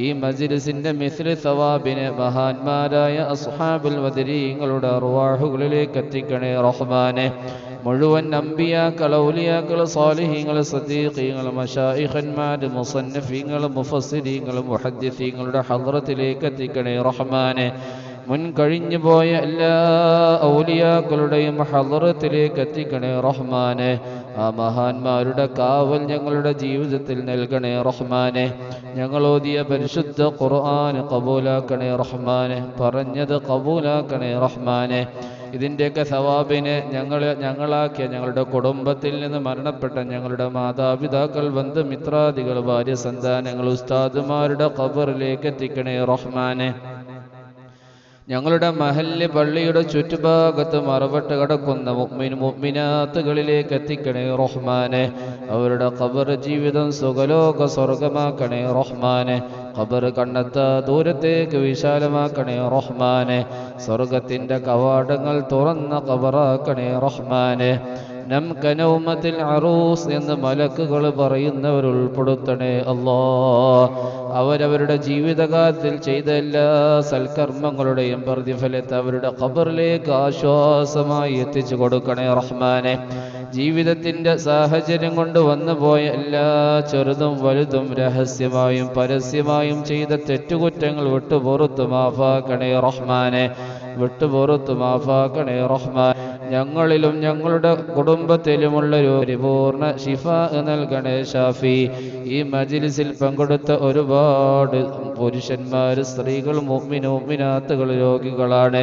ഈ മജ്ലിസിന്റെ മിസ്ലി സവാബിനെ മഹാന്മാരായ അസ്ഹാബുൽ ബദരീങ്ങളുടെ അർവാഹുകളിലേക്ക് എത്തിക്കണേ റഹ്മാനെ. മുഴുവൻ അംബിയാക്കൾ, ഔലിയാക്കൾ, സാലിഹീങ്ങൾ, സദീഖീങ്ങൾ, മശായിഖന്മാർ, മുസന്നഫീങ്ങൾ, മുഫസ്സിരീങ്ങൾ, മുഹദ്ദിസീങ്ങളുടെ ഹദ്റത്തിലേക്ക് എത്തിക്കണേ റഹ്മാനെ. മുൻ കഴിഞ്ഞു പോയ എല്ലാ ഔലിയാക്കളുടെയും ഹദ്റത്തിലേക്ക് എത്തിക്കണേ റഹ്മാനെ. ആ മഹാന്മാരുടെ കാവൽ ഞങ്ങളുടെ ജീവിതത്തിൽ നൽകണേ റഹ്മാനെ. ഞങ്ങൾ ഓതിയ പരിശുദ്ധ ഖുർആൻ ഖബൂലാക്കണേ റഹ്മാനെ. പറഞ്ഞത് ഖബൂലാക്കണേ റഹ്മാനെ. ഇതിൻ്റെയൊക്കെ സവാബിനെ ഞങ്ങളാക്കിയ ഞങ്ങളുടെ കുടുംബത്തിൽ നിന്ന് മരണപ്പെട്ട ഞങ്ങളുടെ മാതാപിതാക്കൾ, ബന്ധുമിത്രാദികൾ, ഭാര്യ, സന്താനങ്ങൾ, ഉസ്താദുമാരുടെ ഖബറിലേക്ക് എത്തിക്കണേ റഹ്മാനെ. ഞങ്ങളുടെ മഹല്ല് പള്ളിയുടെ ചുറ്റുഭാഗത്ത് മറവട്ട് കിടക്കുന്ന മുഅ്മിനാത്തുകളിലേക്ക് എത്തിക്കണേ റഹ്മാനെ. അവരുടെ ഖബർ ജീവിതം സുഖലോക സ്വർഗമാക്കണേ റഹ്മാനെ. ഖബർ കണ്ണെത്താ ദൂരത്തേക്ക് വിശാലമാക്കണേ റഹ്മാനെ. സ്വർഗത്തിന്റെ കവാടങ്ങൾ തുറന്ന ഖബറാക്കണേ റഹ്മാനെ. നംകനൗമത്തിൽ അറൂസ് എന്ന് മലക്കുകൾ പറയുന്നവർ ഉൾപ്പെടുത്തണേ അല്ലാ. അവരവരുടെ ജീവിതകാലത്തിൽ ചെയ്ത എല്ലാ സൽക്കർമ്മങ്ങളുടെയും പ്രതിഫലത്തെ അവരുടെ ഖബറിലേക്ക് ആശ്വാസമായി എത്തിച്ചു കൊടുക്കണേ റഹ്മാനെ. ജീവിതത്തിന്റെ സാഹചര്യം കൊണ്ട് വന്നുപോയ എല്ലാ ചെറുതും വലുതും രഹസ്യമായും പരസ്യമായും ചെയ്ത തെറ്റുകുറ്റങ്ങൾ വിട്ടുപുറത്തു മാഫാക്കണേ റഹ്മാനെ. വിട്ടുപുറത്തു മാഫാക്കണേ റഹ്മാൻ. ഞങ്ങളിലും ഞങ്ങളുടെ കുടുംബത്തിലുമുള്ള ഒരു പരിപൂർണ ശിഫാ നൽകണേ ഷാഫി. ഈ മജ്ലിസിൽ പങ്കെടുത്ത ഒരുപാട് പുരുഷന്മാർ, സ്ത്രീകൾ, മുഅ്മിനാത്തുകൾ രോഗികളാണ്.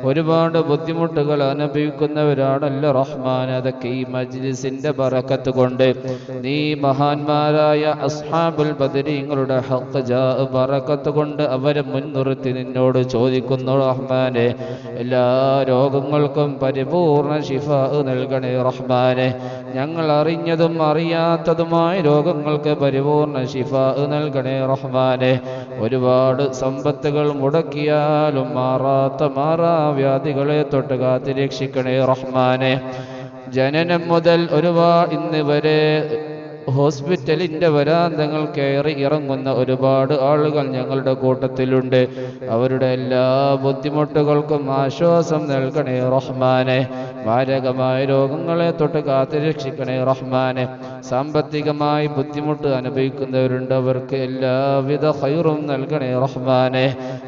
ഒരുപാട് ബുദ്ധിമുട്ടുകൾ അനുഭവിക്കുന്നവരാണല്ലോ റഹ്മാൻ. അതൊക്കെ ഈ മജ്ലിസിന്റെ ബറക്കത്ത് കൊണ്ട് നീ മഹാന്മാരായ അസ്ഹാബുൽ ബദരീങ്ങളുടെ ഹഖ് ജാ ബറക്കത്ത് കൊണ്ട് അവരെ മുൻനിർത്തി നിന്നോട് ചോദിക്കുന്നു റഹ്മാനെ. എല്ലാ രോഗങ്ങൾക്കും പരിപൂർണ ശിഫാ നൽകണേ റഹ്മാനെ. ഞങ്ങൾ അറിഞ്ഞതും അറിയാത്തതുമായ രോഗങ്ങൾക്ക് പരിപൂർണ ശിഫാ നൽകണേ റഹ്മാനെ. ഒരുപാട് സമ്പത്തുകൾ മുടക്കിയാലും മാറാത്ത മാറാവ്യാധികളെ തൊട്ട് കാത്തിരക്ഷിക്കണേ റഹ്മാനെ. ജനനം മുതൽ ഇന്ന് വരെ ഹോസ്പിറ്റലിൻ്റെ വരാന്തങ്ങൾ കയറി ഇറങ്ങുന്ന ഒരുപാട് ആളുകൾ ഞങ്ങളുടെ കൂട്ടത്തിലുണ്ട്. അവരുടെ എല്ലാ ബുദ്ധിമുട്ടുകൾക്കും ആശ്വാസം നൽകണേ റഹ്മാനെ. മാരകമായ രോഗങ്ങളെ തൊട്ട് കാത്തുരക്ഷിക്കണേ റഹ്മാനെ. സാമ്പത്തികമായി ബുദ്ധിമുട്ട് അനുഭവിക്കുന്നവരുണ്ട്, അവർക്ക് എല്ലാവിധ ഖൈറും നൽകണേ റഹ്മാനെ.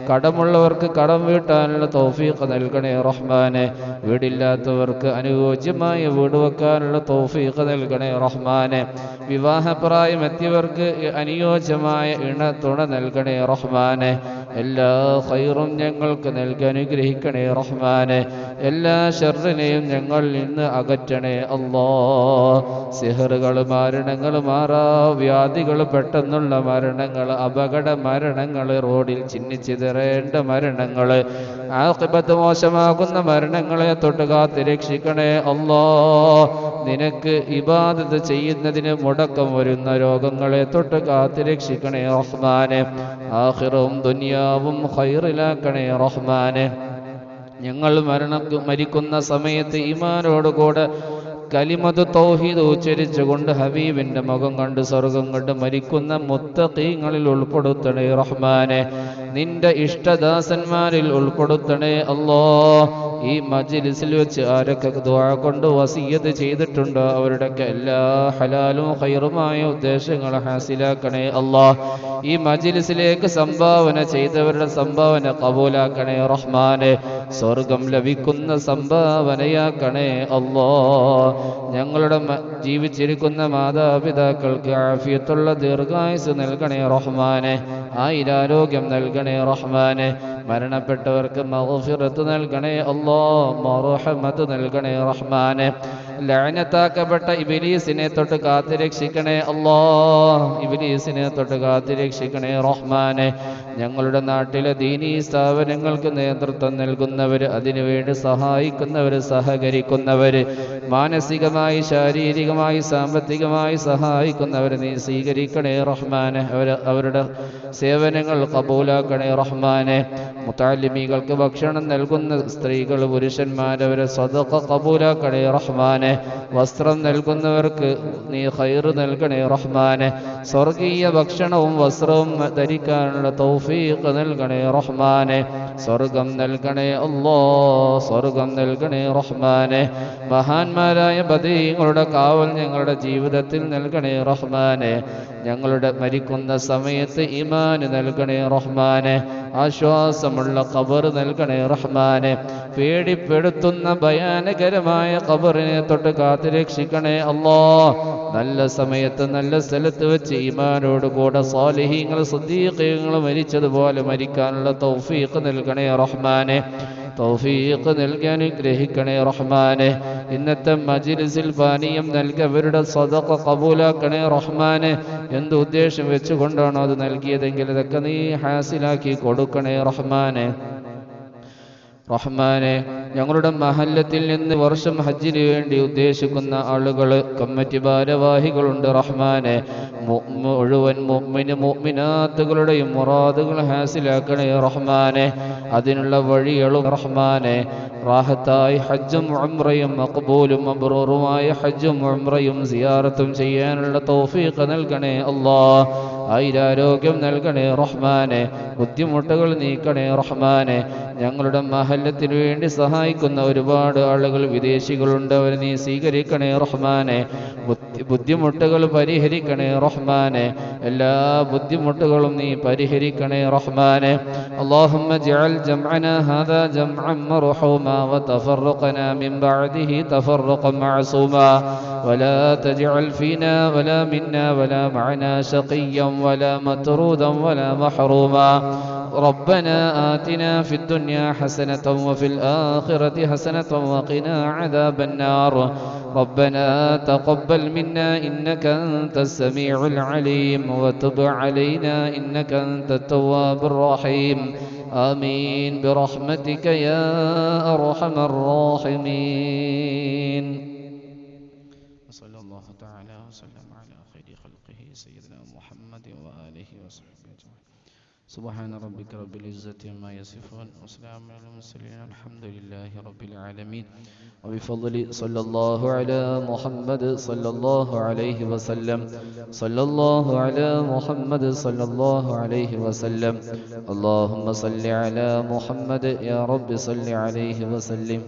കടമുള്ളവർക്ക് കടം വീട്ടാനുള്ള തൗഫീഖ് നൽകണേ റഹ്മാനെ. വീടില്ലാത്തവർക്ക് അനുയോജ്യമായ വീട് വെക്കാനുള്ള തൗഫീഖ് നൽകണേ റഹ്മാനെ. വിവാഹപ്രായം എത്തിയവർക്ക് അനുയോജ്യമായ തുണ നൽകണേ റഹ്മാനെ. എല്ലാ ഖൈറും ഞങ്ങൾക്ക് നൽകി അനുഗ്രഹിക്കണേ റഹ്മാനെ. എല്ലാ ശർറിനെയും ഞങ്ങളിൽ നിന്ന് അകറ്റണേ അല്ലാ. സിഹറുകൾ, മരണങ്ങൾ, മാറാവ്യാധികൾ, പെട്ടെന്നുള്ള മരണങ്ങൾ, അപകട മരണങ്ങൾ, റോഡിൽ ചിന്നിച്ചിതറേണ്ട മരണങ്ങൾ, ആഖിബത്ത് മോശമാകുന്ന മരണങ്ങളെ തൊട്ട് കാത്ത് രക്ഷിക്കണേ അല്ലാ. നിനക്ക് ഇബാദത്ത് ചെയ്യുന്നതിന് മുടക്കം വരുന്ന രോഗങ്ങളെ തൊട്ട് കാത്ത് രക്ഷിക്കണേ റഹ്മാനെ. ആഖിറവും ദുനിയാവും ഖൈറിലാക്കണേ റഹ്മാനെ. ഞങ്ങൾ മരിക്കുന്ന സമയത്ത് ഈമാനോടുകൂടെ കലിമത്ത് തൗഹീദ് ഉച്ചരിച്ചുകൊണ്ട് ഹബീബിന്റെ മുഖം കണ്ട് സ്വർഗം കണ്ട് മരിക്കുന്ന മുത്തഖീങ്ങളിൽ ഉൾപ്പെടുത്തണേ റഹ്മാനെ. നിന്റെ ഇഷ്ടദാസന്മാരിൽ ഉൾപ്പെടുത്തണേ അല്ലാ. ഈ മജ്ലിസിൽ വെച്ച് ആരൊക്കെ ദുആ കൊണ്ട് വസിയ്യത്ത് ചെയ്തിട്ടുണ്ടോ അവരുടെയൊക്കെ എല്ലാ ഹലാലും ഖൈറുമായ ഉദ്ദേശങ്ങൾ ഹാസിലാക്കണേ അല്ലാ. ഈ മജ്ലിസിലേക്ക് സംഭാവന ചെയ്തവരുടെ സംഭാവന ഖബൂലാക്കണേ റഹ്മാനെ. സ്വർഗം ലഭിക്കുന്ന സംഭാവനയാക്കണേ അല്ലാ. ഞങ്ങളുടെ ജീവിച്ചിരിക്കുന്ന മാതാപിതാക്കൾക്ക് ആഫിയത്തുള്ള ദീർഘായുസ് നൽകണേ റഹ്മാനെ. ആയുരാരോഗ്യം നൽകണേ റഹ്മാനെ. മരണപ്പെട്ടവർക്ക് മഗ്ഫിറത്ത് നൽകണേ അല്ലാ. മർഹമത്ത് നൽകണേ റഹ്മാനെ. ലഅനത്താക്കപ്പെട്ട ഇബ്ലീസിനെ തൊട്ട് കാത്ത് രക്ഷിക്കണേ അല്ലാ. ഇബ്ലീസിനെ തൊട്ട് കാത്ത് രക്ഷിക്കണേ റഹ്മാനെ. ഞങ്ങളുടെ നാട്ടിലെ ദീനീ സ്ഥാപനങ്ങൾക്ക് നേതൃത്വം നൽകുന്നവർ, അതിനുവേണ്ടി സഹായിക്കുന്നവർ, സഹകരിക്കുന്നവർ, മാനസികമായി ശാരീരികമായി സാമ്പത്തികമായി സഹായിക്കുന്നവർ നീ സ്വീകരിക്കണേ റഹ്മാനെ. അവരുടെ സേവനങ്ങൾ ഖബൂലാക്കണേ റഹ്മാനെ. മുതഅല്ലിമീകൾക്ക് ഭക്ഷണം നൽകുന്ന സ്ത്രീകൾ, പുരുഷന്മാർ, അവരെ സദഖ ഖബൂലാക്കണേ റഹ്മാനെ. വസ്ത്രം നൽകുന്നവർക്ക് നീ ഖൈർ നൽകണേ റഹ്മാനെ. സ്വർഗീയ ഭക്ഷണവും വസ്ത്രവും ധരിക്കാനുള്ള തൗഫീഖ് നൽകണേ റഹ്മാനെ. സ്വർഗം നൽകണേ അല്ലാ. സ്വർഗം നൽകണേ റഹ്മാനെ. മഹാന്മാരായ ബദരീങ്ങളുടെ കാവൽ ഞങ്ങളുടെ ജീവിതത്തിൽ നൽകണേ റഹ്മാനെ. ഞങ്ങളുടെ മരിക്കുന്ന സമയത്ത് ഈമാൻ നൽകണേ റഹ്മാനെ. ആശ്വാസമുള്ള ഖബർ നൽകണേ റഹ്മാനെ. പേടിപ്പെടുത്തുന്ന ഭയാനകരമായ ഖബറിനെ തൊട്ട് കാത്ത് രക്ഷിക്കണേ അല്ലാ. നല്ല സമയത്ത് നല്ല സ്ഥലത്ത് വെച്ച് ഈമാനോട് കൂടെ സാലിഹീങ്ങൾ, സിദ്ദീഖീങ്ങൾ മരിച്ചതുപോലെ മരിക്കാനുള്ള തൗഫീഖ് നൽകണേ റഹ്മാനെ. തൗഫീഖ് നൽകി അനുഗ്രഹിക്കണേ റഹ്മാനെ. ഇന്നത്തെ മജ്ലിസിൽ പാനീയം നൽകിയവരുടെ സദഖ ഖബൂലാക്കണേ റഹ്മാനെ. എന്ത് ഉദ്ദേശം വെച്ചുകൊണ്ടാണോ അത് നൽകിയതെങ്കിൽ ഇതൊക്കെ നീ ഹാസിലാക്കി കൊടുക്കണേ റഹ്മാനെ. റഹ്മാനെ, ഞങ്ങളുടെ മഹല്ലത്തിൽ നിന്ന് വർഷം ഹജ്ജിന് വേണ്ടി ഉദ്ദേശിക്കുന്ന ആളുകൾ, കമ്മിറ്റി ഭാരവാഹികളുണ്ട് റഹ്മാനെ. മുഴുവൻ മുഅ്മിന മുഅ്മിനാത്തുകളുടെയും മുറാദുകൾ ഹാസിലാക്കണേ റഹ്മാനെ. അതിനുള്ള വഴികളും റഹ്മാനെ. റാഹത്തായി ഹജ്ജും ഉംറയും മഖ്ബൂലും മബ്റൂറുമായ ഹജ്ജും ഉംറയും സിയാറത്തും ചെയ്യാനുള്ള തൗഫീഖ് നൽകണേ അല്ലാഹ്. ആയുരാരോഗ്യം നൽകണേ റഹ്മാനെ. ബുദ്ധിമുട്ടുകൾ നീക്കണേ റഹ്മാനെ. ഞങ്ങളുടെ മഹല്ലത്തിനു വേണ്ടി സഹായിക്കുന്ന ഒരുപാട് ആളുകൾ വിദേശികളുണ്ട്, അവരെ നീ സ്വീകരിക്കണേ റഹ്മാനെ. ബുദ്ധിമുട്ടുകൾ പരിഹരിക്കണേ റഹ്മാനെ. എല്ലാ ബുദ്ധിമുട്ടുകളും നീ പരിഹരിക്കണേ റഹ്മാനെ. اللهم اجعل جمعنا هذا جمعا مرحوما وتفرقنا من بعده تفرقا معصوما ولا تجعل فينا ولا منا ولا معنا شقيا ولا مطرودا ولا محروما. ربنا آتنا في الدنيا حسنة وفي الآخرة حسنة وقنا عذاب النار. ربنا تقبل منا إنك أنت السميع العليم وتب علينا إنك أنت التواب الرحيم. آمين برحمتك يا أرحم الراحمين. صلى الله تعالى وسلم على خير خلقه سيدنا محمد وآله وصحبه أجمعين. سبحان ربك رب العزة عما يصفون وسلام على المرسلين الحمد لله رب العالمين. وبفضل صلى الله على محمد صلى الله عليه وسلم. صلى الله على محمد صلى الله عليه وسلم. اللهم صل على محمد يا رب صل عليه وسلم.